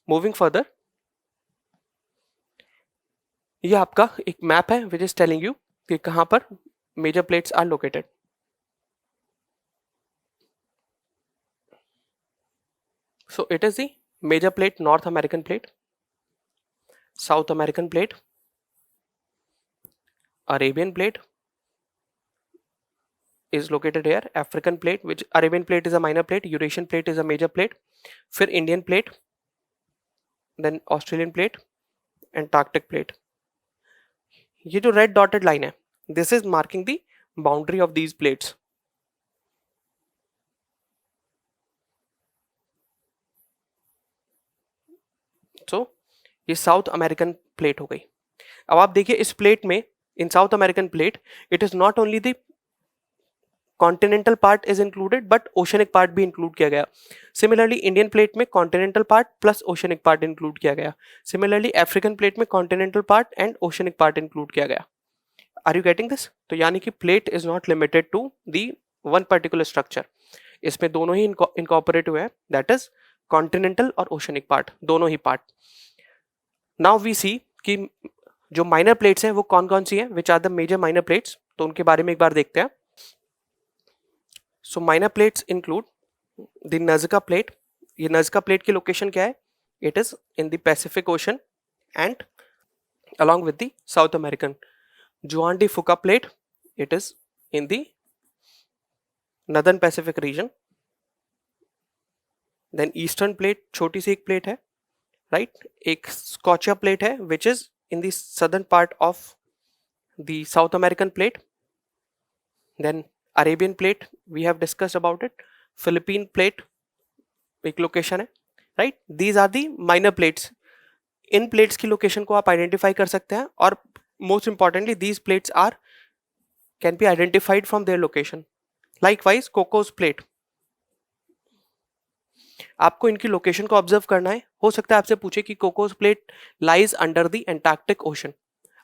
मूविंग फर्दर, ये आपका एक मैप है विच इज टेलिंग यू कि कहाँ पर major plates are located. So it is the major plate, North American plate, South American plate, Arabian plate is located here, African plate, which Arabian plate is a minor plate, Eurasian plate is a major plate, फिर Indian plate, then Australian plate, Antarctic plate. ये जो red dotted line है, this is marking the boundary of these plates. So ये South American plate हो गई. अब आप देखिए इस प्लेट में, in South American plate, it is not only the continental part is included but oceanic part भी इंक्लूड किया गया. सिमिलरली इंडियन प्लेट में continental part plus oceanic part include किया गया. सिमिलरली अफ्रीकन प्लेट में continental part and oceanic part include किया गया. Are you getting this? तो यानी कि plate is not limited to the one particular structure. इसमें दोनों ही इनकॉर्पोरेट हुए हैं, दैट इज कॉन्टिनेंटल और ओशनिक पार्ट, दोनों ही पार्ट. नाउ वी सी कि जो माइनर प्लेट्स हैं वो कौन कौन सी हैं, which are the major minor plates, तो उनके बारे में एक बार देखते हैं. So minor plates include the Nazca plate. ये नज़का प्लेट की लोकेशन क्या है? It is in the Pacific Ocean and along with the South American. Juan de Fuca plate, it is in the northern Pacific region. Then eastern plate, छोटी सी एक plate है, right? एक Scotia plate है, which is in the southern part of the South American plate. Then Arabian plate, we have discussed about it. Philippine plate एक location है, right? These are the minor plates. इन plates की location को आप identify कर सकते हैं, और most importantly these plates are can be identified from their location. Likewise Cocos plate, आपको इनकी लोकेशन को ऑब्जर्व करना है. हो सकता है आपसे पूछे कि Cocos plate lies under the Antarctic ocean.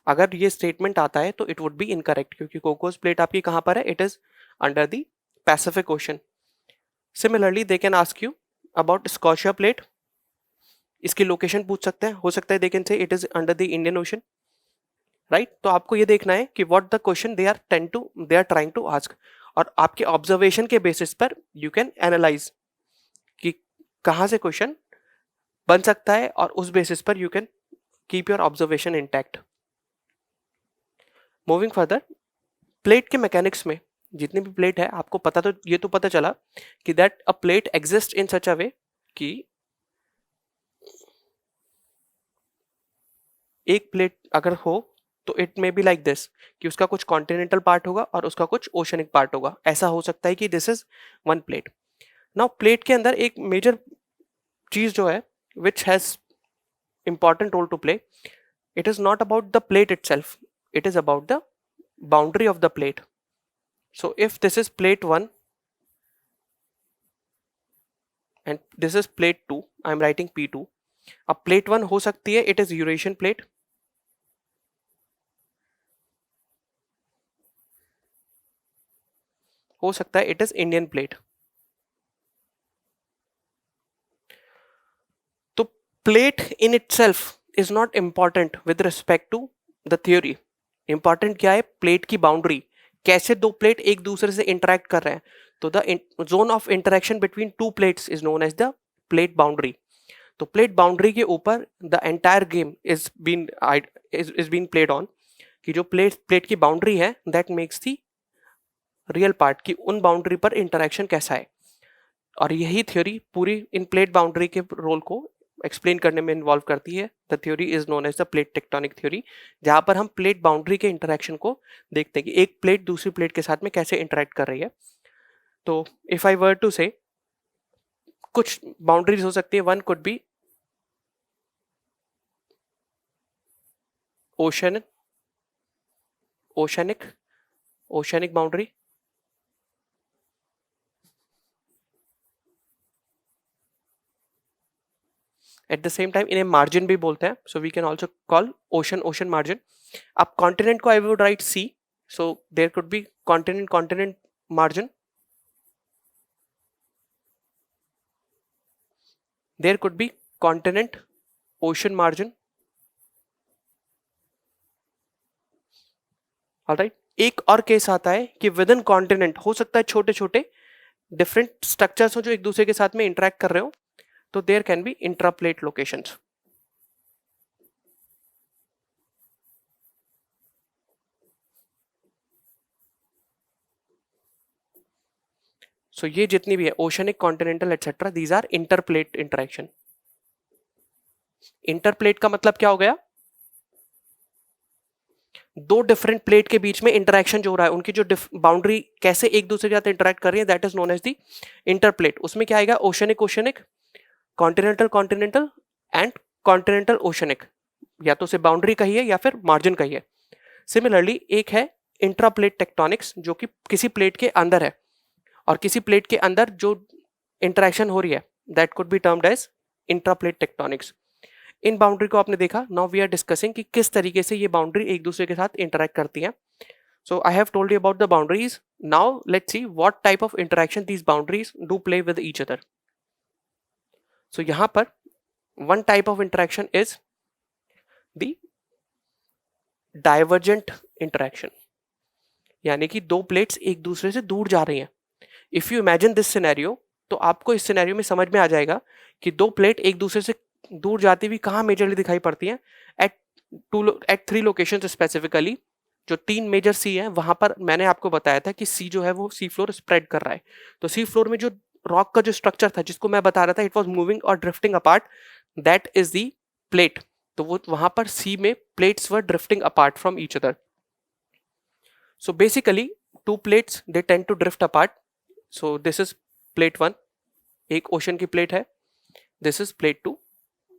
अगर ये स्टेटमेंट आता है तो इट वुड बी इनकरेक्ट, क्योंकि कोकोस प्लेट आपकी कहां पर है? It is under the Pacific ocean. Similarly they can ask you about Scotia plate. इसकी लोकेशन पूछ सकते हैं. हो सकता है they can say it is under the Indian ocean, right? तो आपको ये देखना है कि what the question they are trying to ask, और आपके ऑब्जर्वेशन के बेसिस पर यू कैन एनालाइज कि कहां से क्वेश्चन बन सकता है, और उस बेसिस पर you can keep your observation intact. Moving further, plate के मैकेनिक्स में जितनी भी प्लेट है, आपको पता तो ये तो पता चला कि that a plate exist in such a way कि एक प्लेट अगर हो तो it may be like this, कि उसका कुछ कॉन्टिनेंटल पार्ट होगा और उसका कुछ ओशनिक पार्ट होगा. ऐसा हो सकता है कि this is one plate. Now plate के अंदर एक मेजर चीज जो है which has important role to play, it is not about the plate itself, it is about the boundary of the plate. So if this is plate 1 and this is plate 2, I am writing P2. अब plate 1 हो सकती है it is Eurasian plate, हो सकता है it is Indian plate. तो plate in itself is not important with respect to the theory. Important क्या है? प्लेट की बाउंड्री, कैसे दो प्लेट एक दूसरे से इंटरेक्ट कर रहे हैं. तो the zone of interaction between two plates is known as the plate boundary. तो प्लेट बाउंड्री के ऊपर the entire game is been played on, कि जो प्लेट की बाउंड्री है that makes the real part, कि उन बाउंड्री पर इंटरेक्शन कैसा है. और यही थ्योरी पूरी इन प्लेट बाउंड्री के रोल को एक्सप्लेन करने में इन्वॉल्व करती है. The theory is known as the plate tectonic theory, जहां पर हम प्लेट बाउंड्री के इंटरेक्शन को देखते हैं कि एक प्लेट दूसरी प्लेट के साथ में कैसे इंटरेक्ट कर रही है. तो इफ आई वर टू से, कुछ बाउंड्रीज हो सकती है. One could be oceanic boundary. At the same time इन्हें मार्जिन भी बोलते हैं, so we can also call ocean margin. अब कॉन्टिनेंट को I would write C, so there could be continent margin, there could be continent ocean margin. Alright, एक और case आता है कि विद इन कॉन्टिनेंट हो सकता है छोटे छोटे डिफरेंट स्ट्रक्चर्स हो जो एक दूसरे के साथ में इंटरेक्ट कर रहे हो, तो there can be intraplate locations. So ये जितनी भी है oceanic, continental etcetera, these are interplate interaction. Interplate का मतलब क्या हो गया? दो डिफरेंट प्लेट के बीच में इंटरेक्शन जो हो रहा है, उनकी जो बाउंड्री कैसे एक दूसरे के साथ इंटरेक्ट कर रही है, that is known as the interplate. उसमें क्या आएगा? Oceanic, continental and continental oceanic, या तो से बाउंड्री कही है या फिर मार्जिन कही है. सिमिलरली एक है इंट्राप्लेट टेक्टोनिक्स, जो कि किसी प्लेट के अंदर है, और किसी प्लेट के अंदर जो इंटरेक्शन हो रही है that could be termed as intraplate tectonics. इन बाउंड्री को आपने देखा. नाउ वी आर डिस्कसिंग कि किस तरीके से ये बाउंड्री एक दूसरे के साथ इंटरेक्ट करती हैं. So I have told you about the boundaries. Now let's see what type of interaction these boundaries do play with each other. So यहां पर one type of interaction is the divergent interaction, यानी कि दो plates एक दूसरे से दूर जा रही हैं. If you imagine this scenario, तो आपको इस सिनेरियो में समझ में आ जाएगा कि दो प्लेट एक दूसरे से दूर जाती हुई कहां मेजरली दिखाई पड़ती हैं. एट 3 लोकेशंस स्पेसिफिकली, जो 3 मेजर सी है वहां पर मैंने आपको बताया था कि सी जो है वो सी फ्लोर स्प्रेड कर रहा है, तो सी फ्लोर में जो रॉक का जो स्ट्रक्चर था जिसको मैं बता रहा था इट वाज मूविंग और drifting apart, that is the plate. तो वो वहां पर सी में plates were drifting apart from each other. So basically two plates they tend to drift apart. So this is plate 1, एक ओशन की plate है, this is plate 2,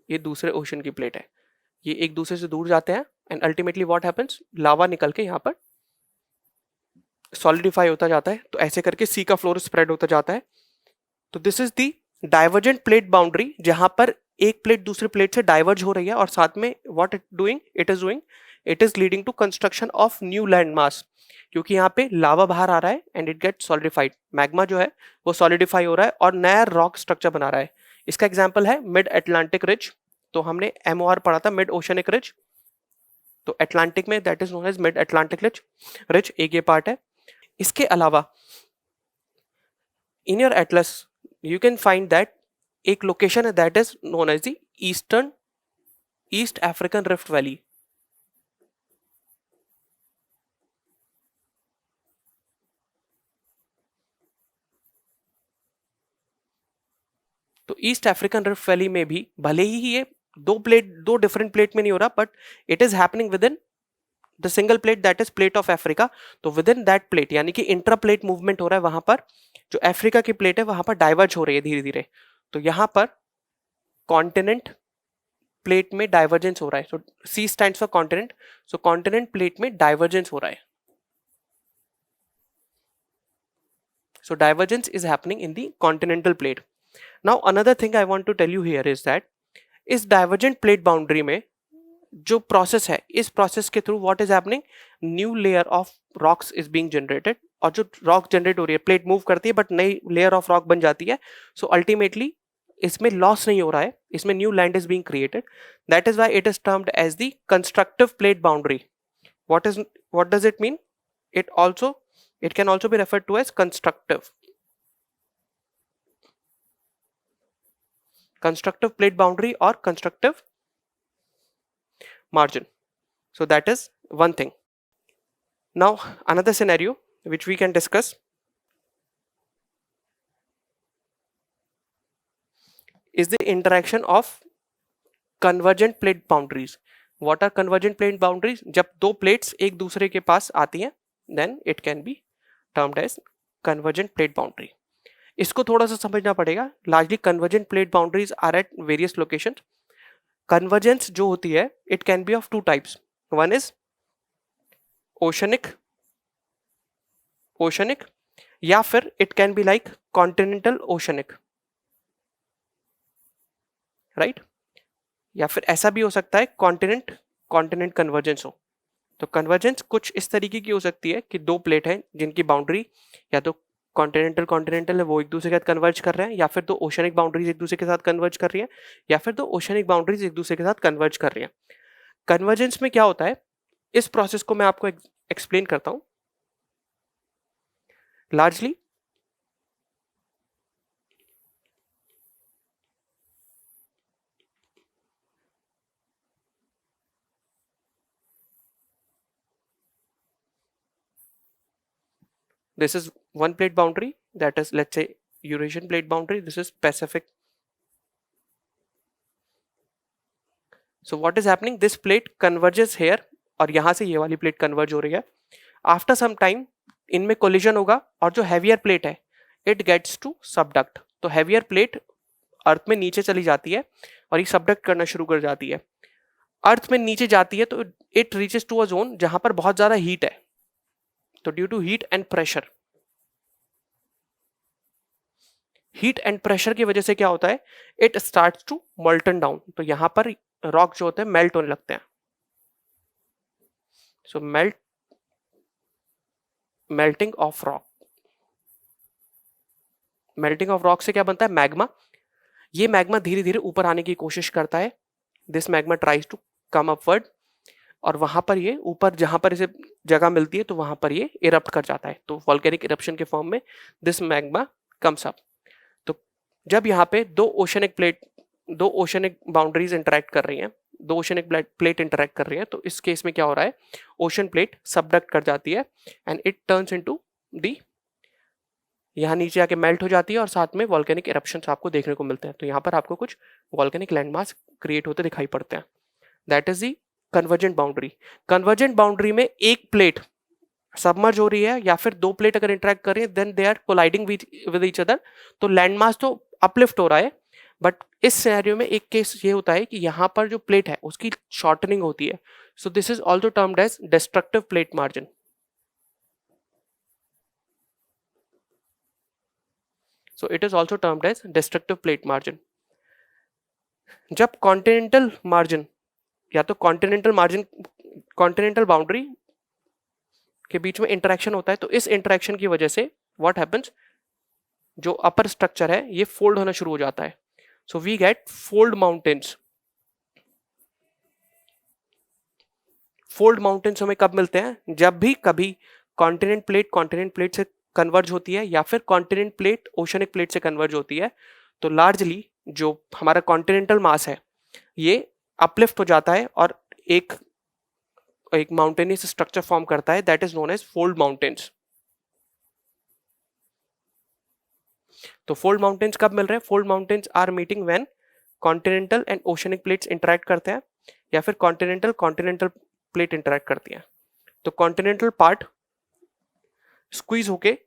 ये दूसरे ओशन की प्लेट है, ये एक दूसरे से दूर जाते हैं एंड अल्टीमेटली व्हाट हैपेंस, लावा निकल के यहाँ पर सॉलिडिफाई होता जाता है, तो ऐसे करके सी का फ्लोर स्प्रेड होता जाता है। तो this is the divergent plate boundary, जहां पर एक प्लेट दूसरे प्लेट से डाइवर्ज हो रही है और साथ में what it is leading to construction of new land mass, क्योंकि यहाँ पे लावा बाहर आ रहा है and it get solidified, magma जो है वो सॉलिडिफाई हो रहा है और नया रॉक स्ट्रक्चर बना रहा है। इसका एग्जाम्पल है मिड अटलांटिक रिज, तो हमने एमओआर पढ़ा था, मिड ओशनिक रिज, तो अटलांटिक में that is known as mid Atlantic ridge एक ये पार्ट है। इसके अलावा in your atlas you can find that एक लोकेशन है that is known as the East African rift valley. तो ईस्ट अफ्रीकन रिफ्ट वैली में भी भले ही ये दो डिफरेंट प्लेट में नहीं हो रहा, but it is happening with in the single plate that is plate of Africa. तो विद इन दैट प्लेट यानी कि इंट्रा प्लेट मूवमेंट हो रहा है, वहां पर जो अफ्रीका की प्लेट है वहां पर डाइवर्ज हो रही है धीरे धीरे, तो यहां पर कॉन्टिनेंट प्लेट में डाइवर्जेंस हो रहा है। So C stands for continent, so continent plate में डाइवर्जेंस हो रहा है। So divergence is happening in the continental plate. Now another thing I want to tell you here is that इस divergent plate boundary में जो process है, इस process के through what is happening, new layer of rocks is being generated, और जो rock generate हो रही है, प्लेट मूव करती है बट नई लेयर ऑफ रॉक बन जाती है। सो अल्टीमेटली इसमें लॉस नहीं हो रहा है, इसमें new land is being created, that is why it is termed as the constructive plate boundary. What does it mean? It can also be referred to as constructive plate boundary और constructive margin. So that is one thing. Now another scenario which we can discuss is the interaction of convergent plate boundaries. What are convergent plate boundaries? जब दो plates एक दूसरे के पास आती हैं then it can be termed as convergent plate boundary. इसको थोड़ा सा समझना पड़ेगा। Largely convergent plate boundaries are at various locations. Convergence जो होती है it can be of two types, one is oceanic या फिर it can be like continental oceanic, right, या फिर ऐसा भी हो सकता है कॉन्टिनेंट कन्वर्जेंस हो। तो कन्वर्जेंस कुछ इस तरीके की हो सकती है कि दो प्लेट हैं जिनकी बाउंड्री या तो कॉन्टिनेंटल है, वो एक दूसरे के साथ कन्वर्ज कर रहे हैं, या फिर दो ओशनिक बाउंड्रीज एक दूसरे के साथ कन्वर्ज कर रही है, या फिर दो ओशनिक बाउंड्रीज एक दूसरे के साथ कन्वर्ज कर रही है। कन्वर्जेंस में क्या होता है, इस प्रोसेस को मैं आपको एक्सप्लेन करता हूं। Largely this is one plate boundary, that is let's say Eurasian plate boundary, this is Pacific. So what is happening, this plate converges here और यहां से ये वाली प्लेट कन्वर्ज हो रही है। आफ्टर सम टाइम इनमें कोलिजन होगा और जो हैवियर प्लेट है इट गेट्स टू सबडक्ट। तो हैवियर प्लेट अर्थ में नीचे चली जाती है और ये सबडक्ट करना शुरू कर जाती है। अर्थ में नीचे जाती है तो it reaches to a zone जहां पर बहुत ज्यादा हीट है। तो due to heat and pressure की वजह से क्या होता है, it starts to molten down. तो यहां पर रॉक जो होते हैं मेल्ट होने लगते हैं। सो मेल्टिंग ऑफ रॉक से क्या बनता है, मैग्मा। ये मैग्मा धीरे धीरे ऊपर आने की कोशिश करता है, this magma tries to come upward, और वहां पर ये ऊपर जहां पर इसे जगह मिलती है तो वहां पर ये इरप्ट कर जाता है। तो वॉल्केनिक इरप्शन के फॉर्म में दिस मैग्मा कम्स अप। तो जब यहाँ पे दो ओशनिक बाउंड्रीज इंटरेक्ट कर रही हैं, दो ओशनिक प्लेट इंटरेक्ट कर रही है, तो इस केस में क्या हो रहा है, ओशन प्लेट सबडक्ट कर जाती है and it turns into the, यहाँ नीचे आके मेल्ट हो जाती है और साथ में वॉल्केनिक इरप्शंस आपको देखने को मिलते हैं। तो यहाँ पर आपको कुछ वॉल्केनिक लैंडमार्क्स क्रिएट होते दिखाई पड़ते हैं। That is the convergent boundary. Convergent boundary में एक प्लेट सबमर्ज हो रही है या फिर दो प्लेट अगर इंटरेक्ट कर रही है, then they are colliding with each other, तो लैंडमास तो अपलिफ्ट हो रहा है, बट इस सिनेरियो में एक केस ये होता है कि यहाँ पर जो प्लेट है उसकी शॉर्टनिंग होती है। So this is also termed as destructive plate margin. So it is also termed as destructive plate margin. जब कॉन्टिनेंटल मार्जिन या तो कॉन्टिनेंटल बाउंड्री के बीच में इंटरेक्शन होता है, तो इस इंटरेक्शन की वजह से व्हाट हैपेंस, जो अपर स्ट्रक्चर है ये फोल्ड होना शुरू हो जाता है। So we get fold mountains. Fold mountains हमें कब मिलते हैं, जब भी कभी कॉन्टिनेंट प्लेट से कन्वर्ज होती है या फिर कॉन्टिनेंट प्लेट ओशनिक प्लेट से कन्वर्ज होती है, तो लार्जली जो हमारा कॉन्टिनेंटल मास है ये अपलिफ्ट हो जाता है और एक माउंटेनियस स्ट्रक्चर फॉर्म करता है, that is known as fold mountains. तो फोल्ड माउंटेन्स कब मिल रहे हैं, fold mountains are meeting when continental and oceanic plates interact करते हैं या फिर कॉन्टिनेंटल प्लेट इंटरेक्ट करती है। तो कॉन्टिनेंटल पार्ट स्क्वीज होके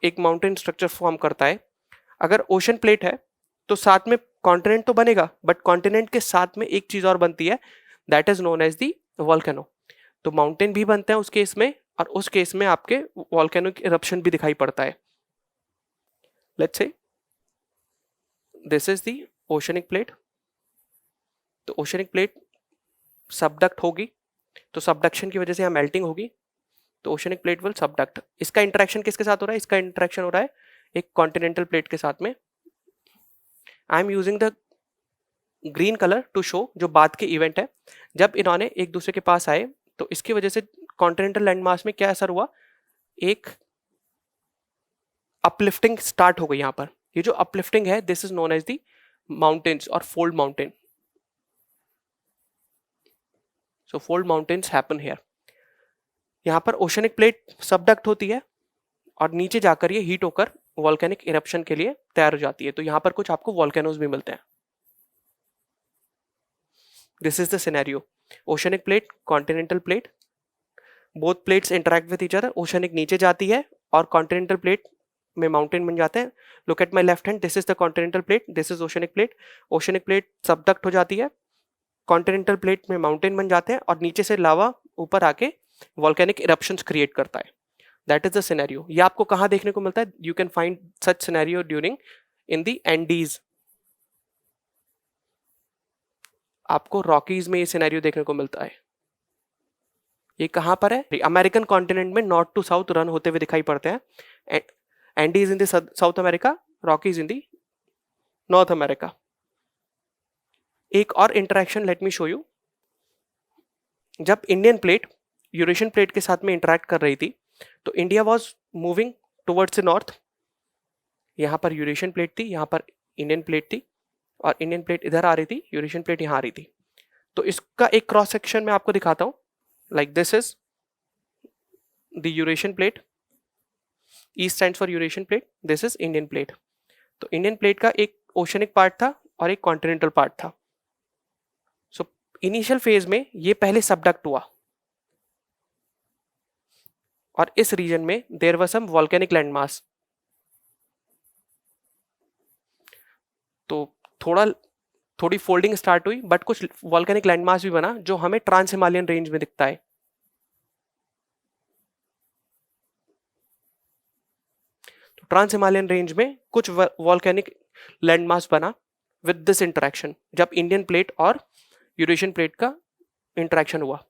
एक माउंटेन स्ट्रक्चर फॉर्म करता है। अगर ओशन प्लेट है तो साथ में कॉन्टिनेंट तो बनेगा, बट कॉन्टिनेंट के साथ में एक चीज और बनती है, that is known as the volcano. तो माउंटेन भी बनते हैं उस केस में, और उस केस में आपके वॉल्केनो की इरप्शन भी दिखाई पड़ता है। Let's say this is the oceanic plate. तो ओशनिक प्लेट सबडक्ट होगी, तो सबडक्शन की वजह से यहाँ मेल्टिंग होगी, तो ओशनिक प्लेट विल सबडक्ट। इसका इंटरेक्शन किसके साथ हो रहा है, इसका इंटरेक्शन हो रहा है एक कॉन्टिनेंटल प्लेट के साथ में। I am using the green colour to show जो बाद के इवेंट है, जब इन्होंने एक दूसरे के पास आए तो इसकी वजह से कॉन्टिनेंटल लैंडमास में क्या असर हुआ, एक अपलिफ्टिंग स्टार्ट हो गई। यहाँ पर ये जो अपलिफ्टिंग है, this is known as the mountains और fold mountain. So fold mountains happen here. यहाँ पर ओशनिक प्लेट सबडक्ट होती है और नीचे जाकर ये हीट होकर वॉल्केनिक इरप्शन के लिए तैयार हो जाती है। तो यहाँ पर कुछ आपको वॉल्केनोज भी मिलते हैं। This is the scenario, oceanic plate, continental plate, both plates interact with each other. Oceanic नीचे जाती है और कॉन्टिनेंटल प्लेट में माउंटेन बन जाते हैं। Look at my left hand, this is the continental plate, this is oceanic plate. Oceanic plate subduct हो जाती है, कॉन्टिनेंटल प्लेट में माउंटेन बन जाते हैं और नीचे से लावा ऊपर आके वॉल्केनिक इरप्शंस क्रिएट करता है। That is the scenario. ये आपको कहाँ देखने को मिलता है, you can find such scenario during in the Andes. आपको रॉकीज में ये सिनेरियो देखने को मिलता है। ये कहां पर है, अमेरिकन कॉन्टिनेंट में नॉर्थ टू साउथ रन होते हुए दिखाई पड़ते हैं। Andes in the south America, Rockies in the north America. एक और interaction let me show you. जब इंडियन प्लेट यूरेशियन प्लेट के साथ में इंटरेक्ट कर रही थी, तो India was moving towards the north. यहाँ पर यूरेशियन प्लेट थी, यहाँ पर इंडियन प्लेट थी, और इंडियन प्लेट इधर आ रही थी, यूरेशियन प्लेट यहाँ आ रही थी। तो इसका एक क्रॉस सेक्शन मैं आपको दिखाता हूँ। Like this is the Eurasian plate, E stands for Eurasian plate, this is Indian plate. तो इंडियन प्लेट का एक ओशनिक पार्ट था और एक कॉन्टिनेंटल पार्ट था। सो इनिशियल फेज में ये पहले सबडक्ट हुआ और इस रीजन में there was some volcanic landmass. तो थोड़ी फोल्डिंग स्टार्ट हुई, बट कुछ वॉल्केनिक लैंडमास भी बना जो हमें ट्रांस हिमालयन रेंज में दिखता है। तो ट्रांस हिमालयन रेंज में कुछ वॉल्केनिक लैंडमास बना विद दिस इंटरेक्शन, जब इंडियन प्लेट और यूरेशियन प्लेट का इंटरेक्शन हुआ।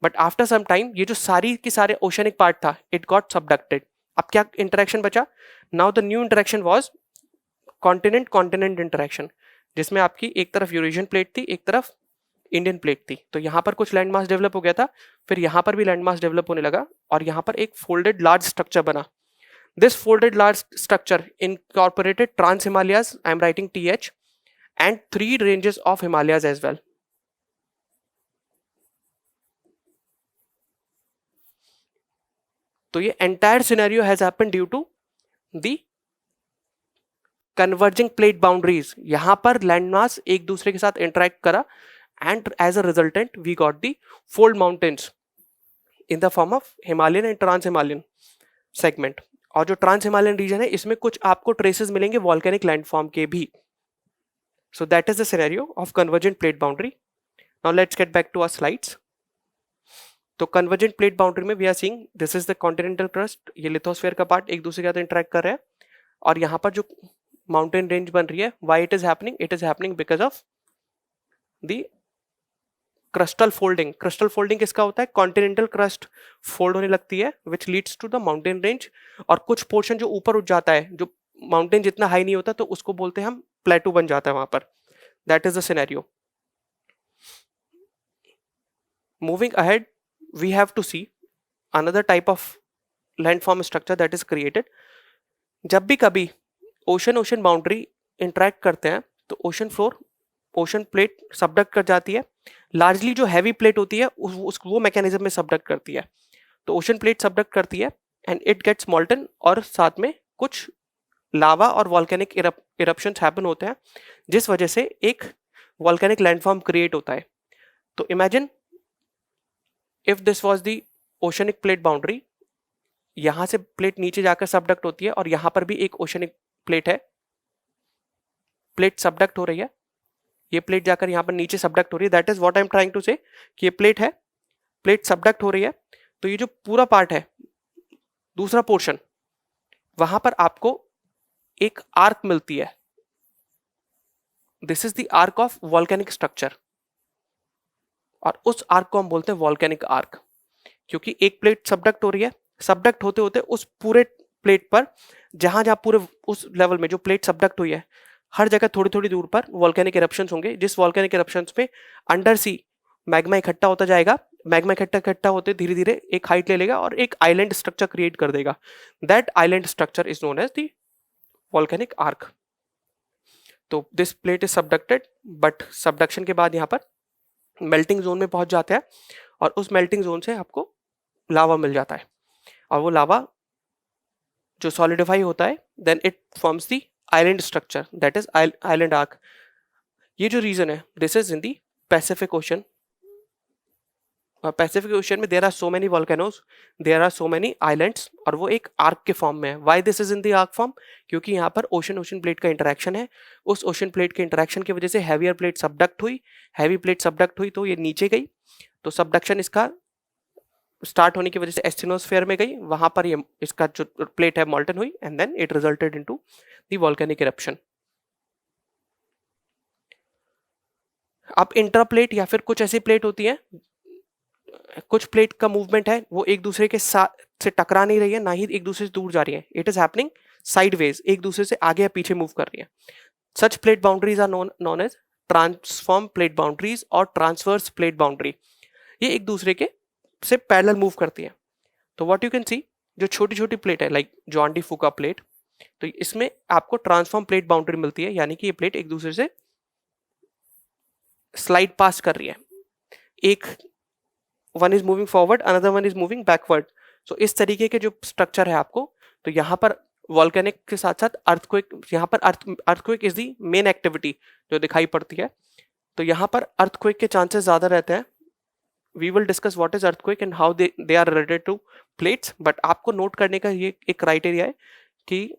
बट आफ्टर सम टाइम ये जो सारी की सारे ओशनिक पार्ट था, इट गॉट सबडक्टेड। अब क्या इंटरेक्शन बचा, now the new interaction was continent interaction, जिसमें आपकी एक तरफ यूरेशियन प्लेट थी, एक तरफ इंडियन प्लेट थी। तो यहाँ पर कुछ लैंडमास डेवलप हो गया था, फिर यहाँ पर भी लैंडमास डेवलप होने लगा और यहाँ पर एक फोल्डेड लार्ज स्ट्रक्चर बना। This folded large structure incorporated trans Himalayas, I am writing TH, and 3 ranges of Himalayas as well. तो ये entire scenario has happened due to the converging plate boundaries. यहां पर लैंड मास एक दूसरे के साथ interact करा and as a resultant we got the fold mountains in the form of Himalayan and trans Himalayan segment. और जो ट्रांस हिमालयन रीजन है इसमें कुछ आपको ट्रेसेस मिलेंगे वॉल्केनिक लैंडफॉर्म के भी। So that is the scenario of convergent plate boundary. Now let's get back to our slides. तो कन्वर्जेंट प्लेट बाउंड्री में we are seeing this is the continental crust, ये लिथोस्फीयर का part एक दूसरे के साथ इंटरेक्ट कर रहा है, और यहाँ पर जो माउंटेन रेंज बन रही है, why it is happening because of the crustal folding. Crustal folding किसका होता है? कॉन्टिनेंटल क्रस्ट फोल्ड होने लगती है which leads to the mountain range, और कुछ पोर्शन जो ऊपर उठ जाता है, जो माउंटेन जितना हाई नहीं होता तो उसको बोलते हैं हम प्लेटू बन जाता है वहां पर। That is the scenario. Moving ahead we have to see another type of landform structure that is created। जब भी कभी ओशन बाउंड्री इंटरेक्ट करते हैं तो ocean floor, ocean plate subduct कर जाती है। लार्जली जो हैवी प्लेट होती है वो मैकेनिज्म में सबडक्ट करती है। तो ओशन प्लेट सबडक्ट करती है एंड इट गेट्स मॉल्टन, और साथ में कुछ लावा और वॉल्केनिक इरप्शंस हैपन होते हैं, जिस वजह से एक वॉल्केनिक लैंडफॉर्म क्रिएट होता है। तो imagine if this was the oceanic plate boundary, यहां से प्लेट नीचे जाकर सबडक्ट होती है, और यहां पर भी एक ओशनिक प्लेट है, प्लेट सबडक्ट हो रही है, ये प्लेट जाकर यहां पर नीचे सबडक्ट हो रही है। That is what I am trying to say कि ये प्लेट है, प्लेट सबडक्ट हो रही है, तो ये जो पूरा पार्ट है, दूसरा पोर्शन, वहां पर आपको एक आर्क मिलती है। This is the arc of volcanic structure, और उस आर्क को हम बोलते हैं वॉल्केनिक आर्क, क्योंकि एक प्लेट सबडक्ट हो रही है, सबडक्ट होते होते उस पूरे प्लेट पर, जहां जहां पूरे उस लेवल में जो प्लेट सबडक्ट हुई है, हर जगह थोड़ी थोड़ी दूर पर वॉल्केनिक इरप्शंस होंगे, जिस वॉल्केनिक इरप्शंस में अंडर सी मैग्मा इकट्ठा होता जाएगा। मैग्मा इकट्ठा होते धीरे धीरे एक हाइट ले लेगा और एक आइलैंड स्ट्रक्चर क्रिएट कर देगा। That island structure is known as the volcanic arc. तो this plate is subducted, but subduction के बाद यहाँ पर मेल्टिंग जोन में पहुंच जाते हैं, और उस मेल्टिंग जोन से आपको लावा मिल जाता है, और वो लावा जो सॉलिडिफाई होता है, then it forms the island structure, that is island arc. ये जो रीजन है, this is in the Pacific Ocean. Pacific Ocean में there are so many volcanoes, there are so many islands, और वो एक आर्क के फॉर्म में है। Why this is in the arc form? क्योंकि यहाँ पर ओशन प्लेट का इंटरेक्शन है, उस ओशन प्लेट के इंटरेक्शन की वजह से हैवियर प्लेट सबडक्ट हुई, हैवी प्लेट सबडक्ट हुई तो ये नीचे गई, तो सबडक्शन इसका स्टार्ट होने की वजह से एस्टेनोस्फेयर में गई, वहां पर ये इसका जो प्लेट है मॉल्टन हुई, and then it resulted into the volcanic eruption. अब इंट्राप्लेट या फिर कुछ ऐसी प्लेट होती है, कुछ प्लेट का मूवमेंट है वो एक दूसरे के साथ से टकरा नहीं रही है, ना ही एक दूसरे से दूर जा रही है, इट इज हैपनिंग साइडवेज, एक दूसरे से आगे या पीछे मूव कर रही है। Such plate boundaries are known as transform plate boundaries और ट्रांसवर्स प्लेट बाउंड्री। ये एक दूसरे के से पैरेलल मूव करती है। तो व्हाट यू कैन सी, जो छोटी छोटी प्लेट है लाइक जॉन डी फूका प्लेट, तो इसमें आपको ट्रांसफॉर्म प्लेट बाउंड्री मिलती है, यानी कि ये प्लेट एक दूसरे से स्लाइड पास कर रही है, एक one is moving forward, another one is moving backward. So इस तरीके के जो स्ट्रक्चर है आपको, तो यहाँ पर वॉल्केनिक के साथ साथ अर्थक्वेक, यहाँ पर earthquake is the main activity जो दिखाई पड़ती है, तो यहाँ पर अर्थक्वेक के चांसेस ज्यादा रहते हैं। We will discuss what is earthquake and how they are related to plates, but आपको नोट करने का ये एक क्राइटेरिया है कि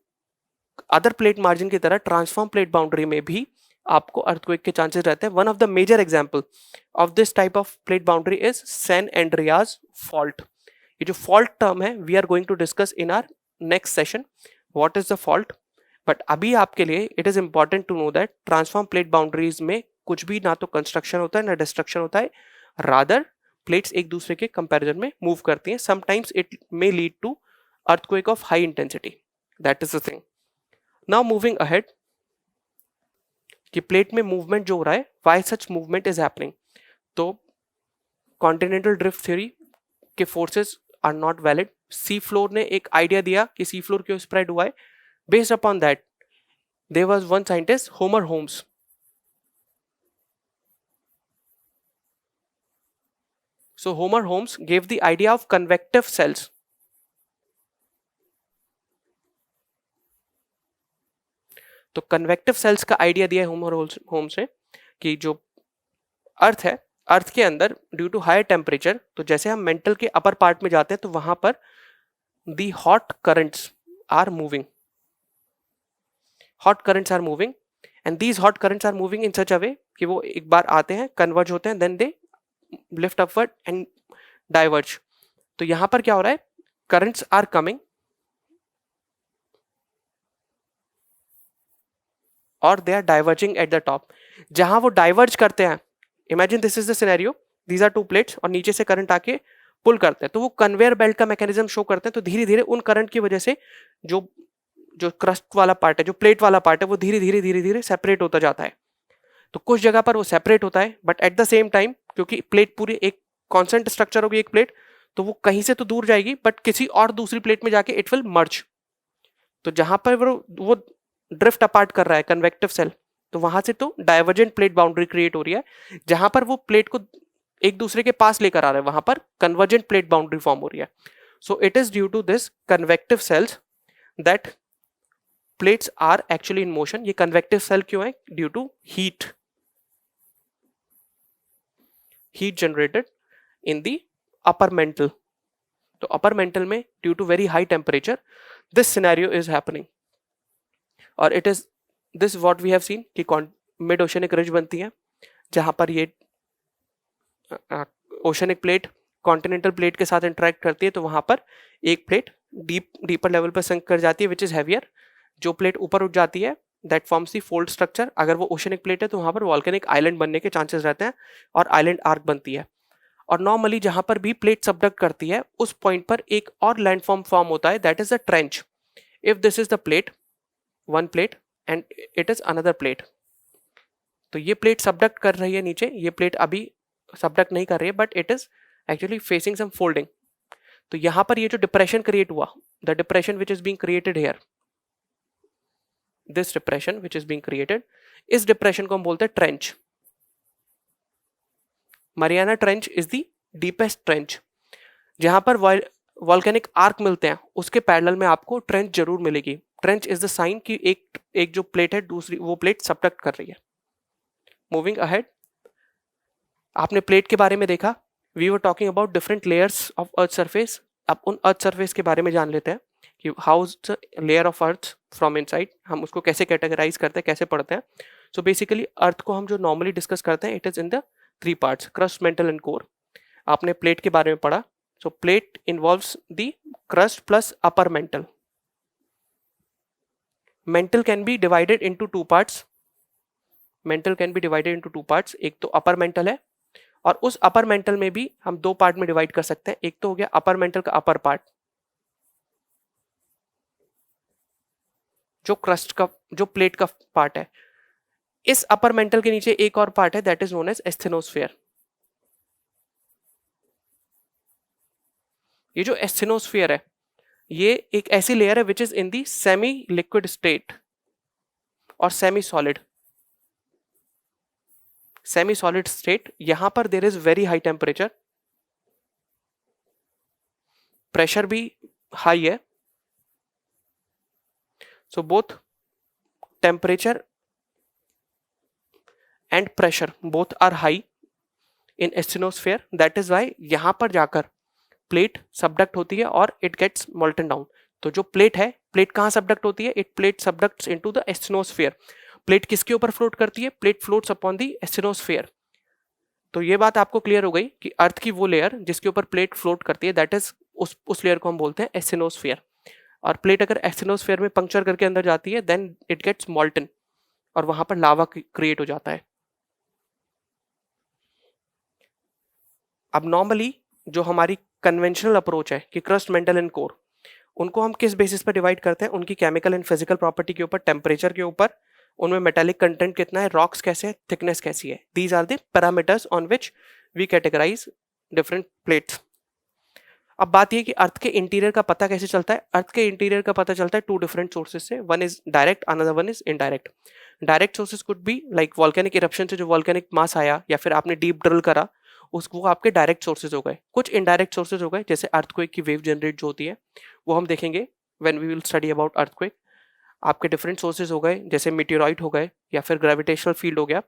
अदर प्लेट मार्जिन की तरह ट्रांसफॉर्म प्लेट बाउंड्री में भी आपको अर्थक्वेक के चांसेस रहते हैं। One of the major example of this type of plate boundary is San Andreas fault. ये जो फॉल्ट टर्म है, we are going to discuss in our next session what is the fault, but अभी आपके लिए it is important to know that transform plate boundaries में कुछ भी ना तो कंस्ट्रक्शन होता है ना डिस्ट्रक्शन होता है, रादर प्लेट्स एक दूसरे के कंपैरिजन में मूव करती हैं। Sometimes it may lead to earthquake of high intensity, that is the thing. Now moving ahead, कि प्लेट में मूवमेंट जो हो रहा है, why such movement is happening. तो कॉन्टिनेंटल ड्रिफ्ट थ्योरी के forces are not valid. Sea floor ने एक आइडिया दिया कि सी फ्लोर क्यों स्प्रेड हुआ है। Based upon that there was one scientist, Homer Holmes. So Homer Holmes gave the idea of convective cells. तो convective sales का आइडिया दिया है होम्स ने कि जो अर्थ है, अर्थ के अंदर ड्यू टू हाई टेम्परेचर, तो जैसे हम मेंटल के अपर पार्ट में जाते हैं तो वहां पर the hot currents are moving, hot currents are moving and these hot currents are moving in such a way कि वो एक बार आते हैं, कन्वर्ज होते हैं, then they lift upward and diverge. तो यहां पर क्या हो रहा है, करंट्स आर कमिंग और they are diverging at the top. जहां वो डाइवर्ज करते हैं, imagine this is the scenario, these are two plates और नीचे से करंट आके पुल करते हैं, तो वो कन्वेयर बेल्ट का मैकेनिज्म शो करते हैं। तो धीरे धीरे उन करंट की वजह से जो जो क्रस्ट वाला पार्ट है, जो प्लेट वाला पार्ट है, वो धीरे धीरे धीरे धीरे सेपरेट होता जाता है। तो कुछ जगह पर वो सेपरेट होता है, but at the same time क्योंकि प्लेट पूरी एक कॉन्स्टेंट स्ट्रक्चर होगी एक प्लेट, तो वो कहीं से तो दूर जाएगी बट किसी और दूसरी प्लेट में जाके इट विल मर्ज। तो जहां पर वो ड्रिफ्ट अपार्ट कर रहा है कन्वेक्टिव सेल, तो वहां से तो डाइवर्जेंट प्लेट बाउंड्री क्रिएट हो रही है। जहां पर वो प्लेट को एक दूसरे के पास लेकर आ रहा है, वहां पर कन्वर्जेंट प्लेट बाउंड्री फॉर्म हो रही है। So it is due to this convective cells that plates are actually in motion. ये कन्वेक्टिव सेल क्यों है? Due to heat, heat generated in the upper mantle. तो अपर मेंटल में due to very high temperature this scenario is happening, और it is this what we have seen कि mid oceanic ridge बनती है, जहां पर ये ओशनिक प्लेट कॉन्टिनेंटल प्लेट के साथ इंटरेक्ट करती है, तो वहां पर एक प्लेट डीपर लेवल पर संक कर जाती है विच इज हैवियर। जो प्लेट ऊपर उठ जाती है that forms the fold structure. अगर वो ओशनिक प्लेट है तो वहां पर वॉल्केनिक आइलैंड बनने के चांसेस रहते हैं और आइलैंड आर्क बनती है। और नॉर्मली जहां पर भी प्लेट सबडक्ट करती है उस पॉइंट पर एक और लैंडफॉर्म फॉर्म होता है, that is the trench. If this is the plate, one plate and it is another plate, तो ये प्लेट सबडक्ट कर रही है नीचे, ये प्लेट अभी सबडक्ट नहीं कर रही है but it is actually facing some folding. तो यहां पर ये जो डिप्रेशन क्रिएट हुआ, the depression which is being created here, this depression which is being created, इस डिप्रेशन को हम बोलते हैं trench. Mariana trench is the deepest trench. जहां पर वॉल्केनिक आर्क मिलते हैं उसके पैरेलल में आपको ट्रेंच जरूर मिलेगी। ट्रेंच इज द साइन कि एक जो प्लेट है दूसरी वो प्लेट सबडक्ट कर रही है। मूविंग अहेड, आपने प्लेट के बारे में देखा, we were talking about different layers of earth surface. अब उन अर्थ सरफेस के बारे में जान लेते हैं कि how is the layer of earth from inside, हम उसको कैसे कैटेगराइज करते हैं, कैसे पढ़ते हैं। सो बेसिकली अर्थ को हम जो नॉर्मली डिस्कस करते हैं it is in the three parts, crust, mantle and core. आपने प्लेट के बारे में पढ़ा, so plate involves the crust plus upper mantle. Mantle can be divided into two parts, mantle can be divided into two parts. एक तो upper mantle है, और उस अपर मेंटल में भी हम दो पार्ट में डिवाइड कर सकते हैं। एक तो हो गया अपर मेंटल का अपर पार्ट, जो क्रस्ट का, जो प्लेट का पार्ट है। इस अपर मेंटल के नीचे एक और पार्ट है that is known as asthenosphere. ये जो एस्थेनोस्फेयर है ये एक ऐसी लेयर है which is in the semi liquid state और semi solid. Semi solid state, यहां पर there is very high temperature, pressure भी हाई है। So both temperature and pressure both are high in asthenosphere, that is why यहां पर जाकर plate subduct होती है और इट गेट्स मोल्टन डाउन। तो जो प्लेट है, प्लेट कहां सबडक्ट होती है? It plate subducts into the asthenosphere. Plate किसके ऊपर फ्लोट करती है? Plate floats upon the asthenosphere. तो ये बात आपको क्लियर हो गई कि अर्थ की वो लेयर जिसके ऊपर प्लेट फ्लोट करती है दैट इज उस लेयर को हम बोलते हैं एस्थेनोस्फेयर। और प्लेट अगर एस्थेनोस्फेयर में पंक्चर करके अंदर जाती है देन इट गेट्स मोल्टन और वहां पर लावा क्रिएट हो जाता है। अब नॉर्मली जो हमारी कन्वेंशनल अप्रोच है कि क्रस्ट, मेंटल एंड कोर, उनको हम किस बेसिस पर डिवाइड करते हैं? उनकी केमिकल एंड फिजिकल प्रॉपर्टी के ऊपर, टेम्परेचर के ऊपर, उनमें मेटालिक कंटेंट कितना है, रॉक्स कैसे है, थिकनेस कैसी है। These are the parameters on which we categorise different plates. अब बात यह कि अर्थ के इंटीरियर का पता कैसे चलता है? अर्थ के इंटीरियर का पता चलता है टू डिफरेंट सोर्सेज से, one is direct, another one is indirect. Direct sources could be like volcanic eruption से जो वॉल्केनिक मास आया, या फिर आपने डीप ड्रिल करा, उसको आपके डायरेक्ट सोर्सेज हो गए। कुछ इनडायरेक्ट सोर्सेज हो गए जैसे अर्थक्वेक की वेव जनरेट जो होती है, वो हम देखेंगे when we will study about earthquake. आपके डिफरेंट सोर्सेज हो गए, जैसे मीटियोराइट हो गए या फिर ग्रेविटेशनल फील्ड हो गया,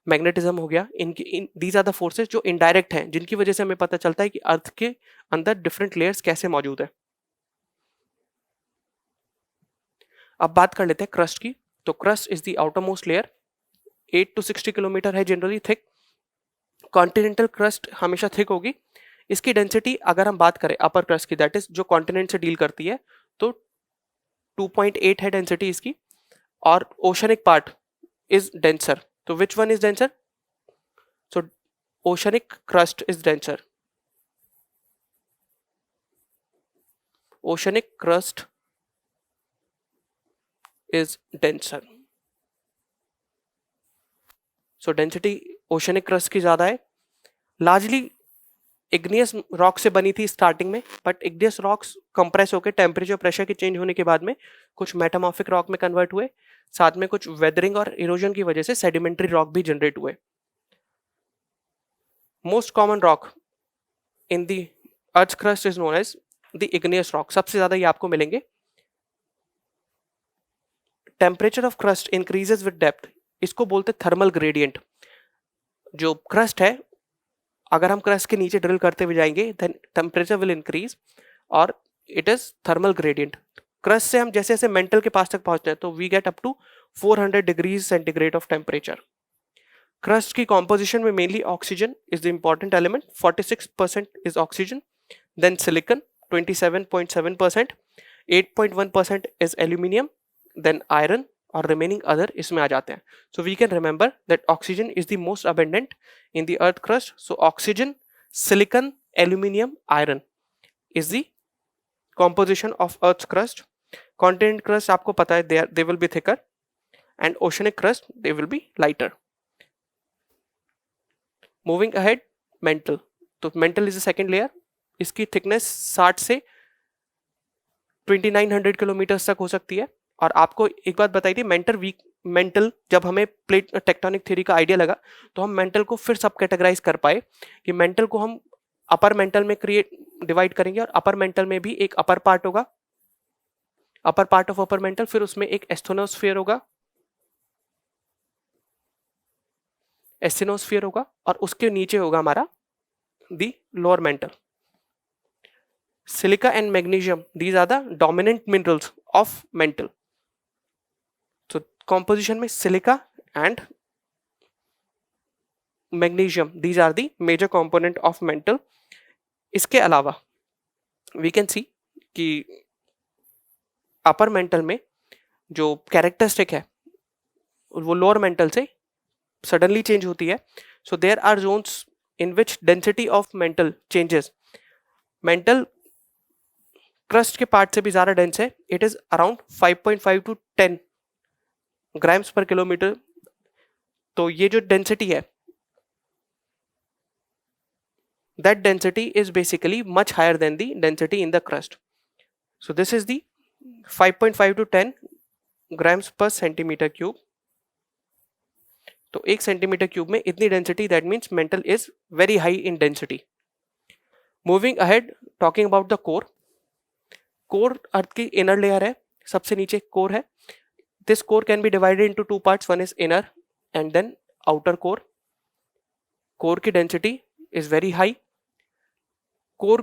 मैग्नेटिज्म हो गया, दीज आर द फोर्सेज जो इनडायरेक्ट हैं, जिनकी वजह से हमें पता चलता है कि अर्थ के अंदर डिफरेंट लेयर्स कैसे मौजूद है। अब बात कर लेते हैं क्रस्ट की। तो crust is the outer most layer, 8 to 60 kilometre है जनरली थिक। कॉन्टिनेंटल क्रस्ट हमेशा थिक होगी। इसकी डेंसिटी अगर हम बात करें अपर क्रस्ट की, दैट इज जो कॉन्टिनेंट से डील करती है, तो 2.8 है डेंसिटी इसकी। और ओशनिक पार्ट इज डेंसर। तो which one is denser? So oceanic crust is denser. Oceanic crust is denser. So density oceanic crust की ज्यादा है। लार्जली इग्नियस रॉक से बनी थी स्टार्टिंग में, बट इग्नियस रॉक्स कंप्रेस होकर टेम्परेचर प्रेशर के चेंज होने के बाद में कुछ मेटामॉर्फिक रॉक में कन्वर्ट हुए, साथ में कुछ वेदरिंग और इरोजन की वजह से सेडिमेंट्री रॉक भी जनरेट हुए। Most common rock in the earth crust is known as the igneous rock. सबसे ज्यादा ये आपको मिलेंगे। Temperature of crust increases with depth, इसको बोलते थर्मल ग्रेडियंट। जो क्रस्ट है, अगर हम क्रस्ट के नीचे ड्रिल करते हुए जाएंगे देन टेम्परेचर विल इंक्रीज, और it is thermal gradient. Crust से हम जैसे जैसे मेंटल के पास तक पहुंचते हैं तो we get up to 400 degrees centigrade of temperature. Crust की कॉम्पोजिशन में mainly oxygen is the important element, 46% is oxygen, then silicon 27.7%, 8.1% is aluminium, then iron, और रिमेनिंग अदर इसमें आ जाते हैं। So we can remember that oxygen is the most abundant in the earth crust. So oxygen, silicon, aluminium, iron is the composition of earth's crust. Continent crust आपको पता है they will be thicker, and oceanic crust they will be lighter. Moving ahead, mantle. तो mantle is the second layer. इसकी thickness 60 से 2900 kilometre तक हो सकती है। और आपको एक बात बताई थी, मेंटल जब हमें प्लेट टेक्टोनिक थ्योरी का आइडिया लगा तो हम मेंटल को फिर सब कैटेगराइज कर पाए कि मेंटल को हम अपर मेंटल में डिवाइड करेंगे, और अपर मेंटल में भी एक अपर पार्ट होगा, अपर पार्ट ऑफ अपर मेंटल, फिर उसमें एक एस्थेनोस्फीयर होगा, और उसके नीचे होगा हमारा the lower mantle. Silica and magnesium, these are the dominant minerals of mantle. तो कॉम्पोजिशन में silica and magnesium, these are the major component of mantle. इसके अलावा वी कैन सी कि अपर मेंटल में जो कैरेक्टरिस्टिक है वो लोअर मेंटल से सडनली चेंज होती है। So there are zones in which density of mantle changes. Mantle crust के पार्ट से भी ज्यादा डेंस है, it is around 5.5 to 10 grams per kilometre. तो ये जो डेंसिटी है, that density is basically much higher than the density in the crust. So this is the 5.5 to 10 grams per centimeter cube. तो 1 centimetre cube में इतनी density, that means mantle is very high in density. Moving ahead, talking about the core. Core earth की inner layer है, सबसे नीचे core है। This core can be divided into 2 parts, one is inner and then outer core. Core की density is very high. Core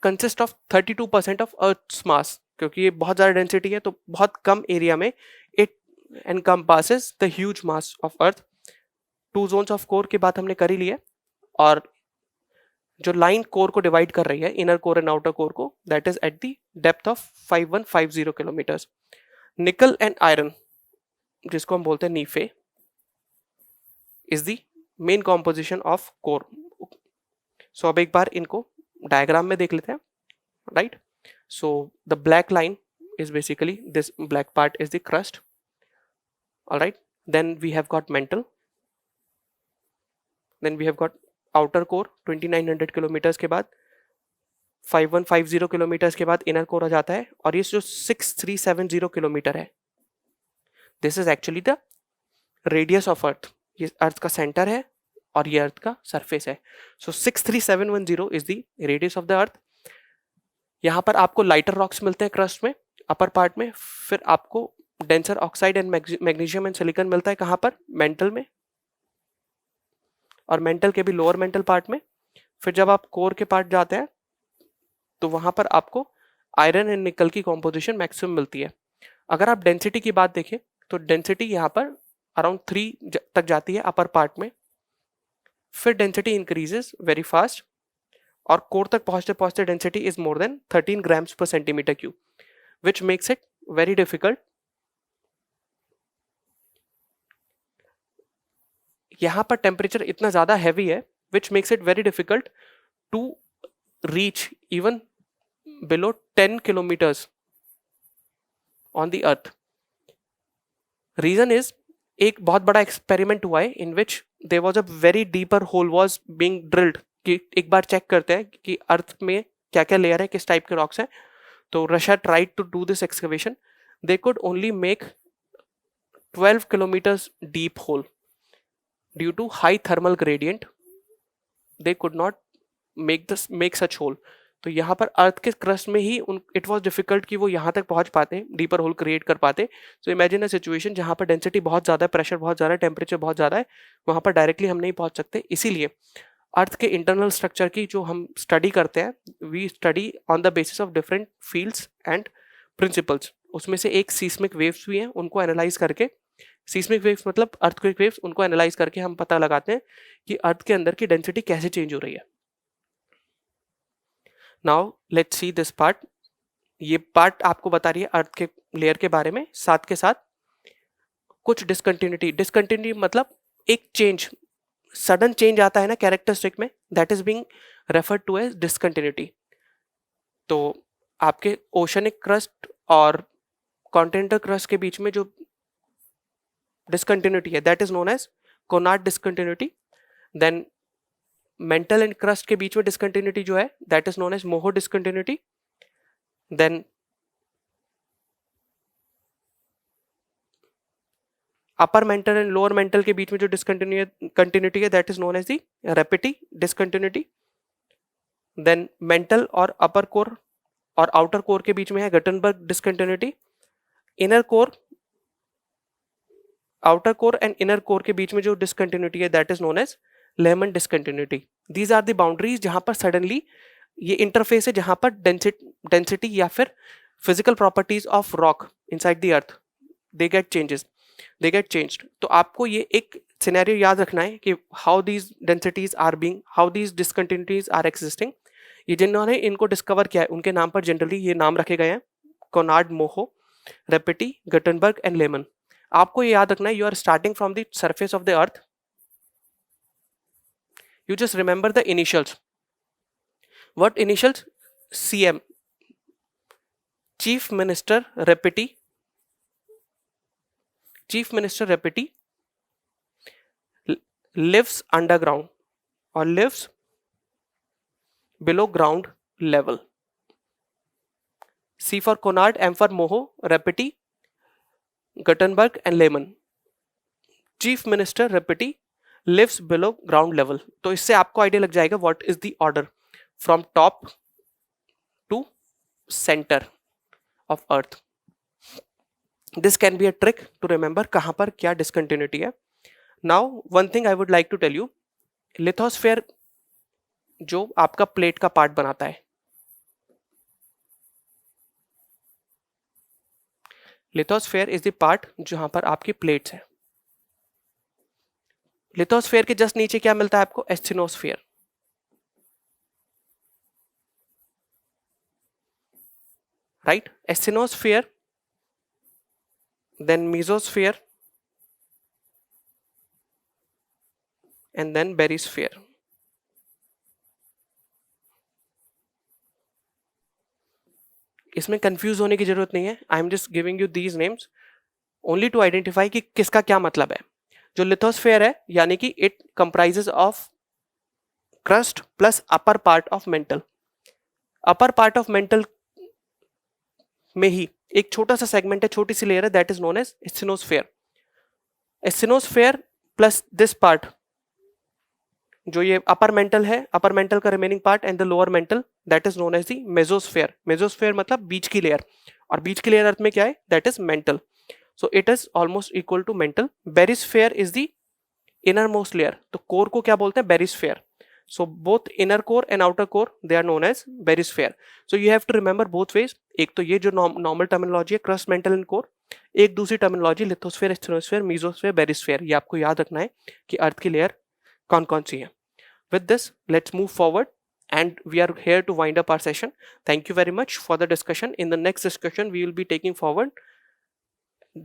consists of 32% of Earth's mass. क्योंकि ये बहुत ज़्यादा डेंसिटी है तो बहुत कम एरिया में it encompasses the huge mass of Earth. 2 zones of core की बात हमने कर ही ली है, और जो लाइन कोर को डिवाइड कर रही है, inner core and outer core को, that is at the depth of 5150 kilometres. Nickel and iron, जिसको हम बोलते हैं nife, is the main composition of core. So अब एक बार इनको डायग्राम में देख लेते हैं, right. So the black line is basically this black part is the crust. All right, then we have got mantle, then we have got outer core 2900 kilometres के बाद 5150 किलोमीटर्स के बाद इनर कोर आ जाता है, और ये जो 6370 किलोमीटर है, this is actually the radius of earth. ये अर्थ का सेंटर है और ये अर्थ का सरफेस है। सो 63710 is the radius of the अर्थ। यहाँ पर आपको लाइटर रॉक्स मिलते हैं क्रस्ट में, अपर पार्ट में, फिर आपको denser oxide and magnesium and silicon मिलता है कहाँ पर, मेंटल में, और मेंटल के भी लोअर मेंटल पार्ट में। फिर जब आप कोर के पार्ट जाते हैं तो वहां पर आपको आयरन एंड निकल की कॉम्पोजिशन मैक्सिमम मिलती है। अगर आप डेंसिटी की बात देखें तो डेंसिटी यहाँ पर अराउंड 3 तक जाती है अपर पार्ट में, फिर डेंसिटी इंक्रीजेस वेरी फास्ट, और कोर तक पहुंचते पहुंचते density is more than 13 grams per centimetre cube, which makes it very difficult. यहां पर टेम्परेचर इतना ज्यादा हैवी है which makes it very difficult to reach even below 10 kilometres on the earth. Reason is, एक बहुत बड़ा एक्सपेरिमेंट हुआ है in which there was a very deeper hole was being drilled, कि एक बार चेक करते हैं कि अर्थ में क्या क्या लेयर है, किस टाइप के रॉक्स हैं। तो Russia tried to do this excavation, they could only make 12 kilometers deep hole due to high thermal gradient. They could not make such hole. तो यहाँ पर अर्थ के क्रस्ट में ही इट वॉज डिफिकल्ट कि वो यहाँ तक पहुंच पाते, डीपर होल क्रिएट कर पाते। सो इमेजिन अ सिचुएशन जहाँ पर डेंसिटी बहुत ज़्यादा है, प्रेशर बहुत ज़्यादा है, टेम्परेचर बहुत ज़्यादा है, वहाँ पर डायरेक्टली हम नहीं पहुंच सकते। इसीलिए अर्थ के इंटरनल स्ट्रक्चर की जो हम स्टडी करते हैं, we study on the basis of different fields and principles. उसमें से एक सीस्मिक वेव्स भी हैं, उनको एनालाइज करके, सीस्मिक वेव्स मतलब अर्थक्वेक वेव्स, उनको एनालाइज करके हम पता लगाते हैं कि अर्थ के अंदर की डेंसिटी कैसे चेंज हो रही है। Now let's see this part. ये पार्ट आपको बता रही है अर्थ के लेयर के बारे में, साथ के साथ कुछ डिसकंटिन्यूटी। डिसकंटिन्यूटी मतलब एक चेंज, सडन चेंज आता है ना कैरेक्टरिस्टिक में, that is being referred to as discontinuity. तो आपके ओशनिक क्रस्ट और कॉन्टिनेंटल क्रस्ट के बीच में जो डिसकंटिन्यूटी है, that is known as Conrad discontinuity. Then mantle and crust के बीच में डिसकंटिन्यूटी जो है, that is known as Moho discontinuity. Then upper mantle and lower mantle के बीच में जो डिसकंटिन्यूटी है, that is known as the Repetti discontinuity. Then mantle और अपर कोर और आउटर कोर के बीच में है Gutenberg discontinuity. Inner core, outer core and inner core के बीच में जो डिसकंटिन्यूटी है, that is known as Lehmann discontinuity. These are the boundaries जहां पर सडनली ये इंटरफेस है, जहां पर डेंसिटी या फिर physical properties of rock inside the earth they get changed. तो आपको ये एक सिनेरियो याद रखना है कि how these densities are being, how these discontinuities are existing. ये जिन्होंने इनको डिस्कवर किया है उनके नाम पर जनरली ये नाम रखे गए हैं, Conrad, Moho, Repetti, Gutenberg and Lehmann. आपको ये याद रखना है, you are starting from the surface of the earth, you just remember the initials. What initials? CM, Chief Minister Repeti. Chief Minister Repeti lives underground or lives below ground level. C for Conard, M for Moho, Repeti, Guttenberg and Lehman. Chief Minister Repeti lives below ground level. तो इससे आपको idea लग जाएगा what is the order from top to centre of earth. This can be a trick to remember कहां पर क्या discontinuity है। Now one thing I would like to tell you, lithosphere जो आपका प्लेट का पार्ट बनाता है, लिथोस्फेयर इज द पार्ट जहां पर आपकी प्लेट्स है। लिथोस्फेयर के जस्ट नीचे क्या मिलता है आपको? Asthenosphere. Right, asthenosphere, then mesosphere and then barysphere. इसमें कंफ्यूज होने की जरूरत नहीं है, I am just giving you these names only to identify कि किसका क्या मतलब है। जो लिथोस्फेयर है यानी कि it comprises of crust plus upper part of mantle. Upper part of mantle में ही एक छोटा सा सेगमेंट है, छोटी सी लेयर है, that is known as asthenosphere. Asthenosphere plus this part, जो ये अपर मेंटल है, अपर मेंटल का remaining part and the lower mantle, that is known as the mesosphere. Mesosphere मतलब बीच की लेयर, और बीच की लेयर अर्थ में क्या है, that is mantle. So it is almost equal to mantle. Barysphere is the innermost layer. तो core को क्या बोलते हैं, बेरिस्फेयर. So both inner core and outer core, they are known as barysphere. So you have to remember both ways. एक तो ये जो normal terminology है, क्रस्ट, मेंटल एंड कोर. एक दूसरी टर्मिनोलॉजी लिथोस्फेयर, स्टेनोस्फेयर, मीजोस्फेयर, बेरिस्फेयर. ये आपको याद रखना है कि अर्थ की लेयर कौन कौन सी है. With this, let's move forward, and we are here to wind up our session. Thank you very much for the discussion. In the next discussion, we will be taking forward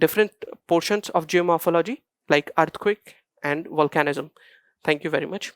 different portions of geomorphology like earthquake and volcanism. Thank you very much.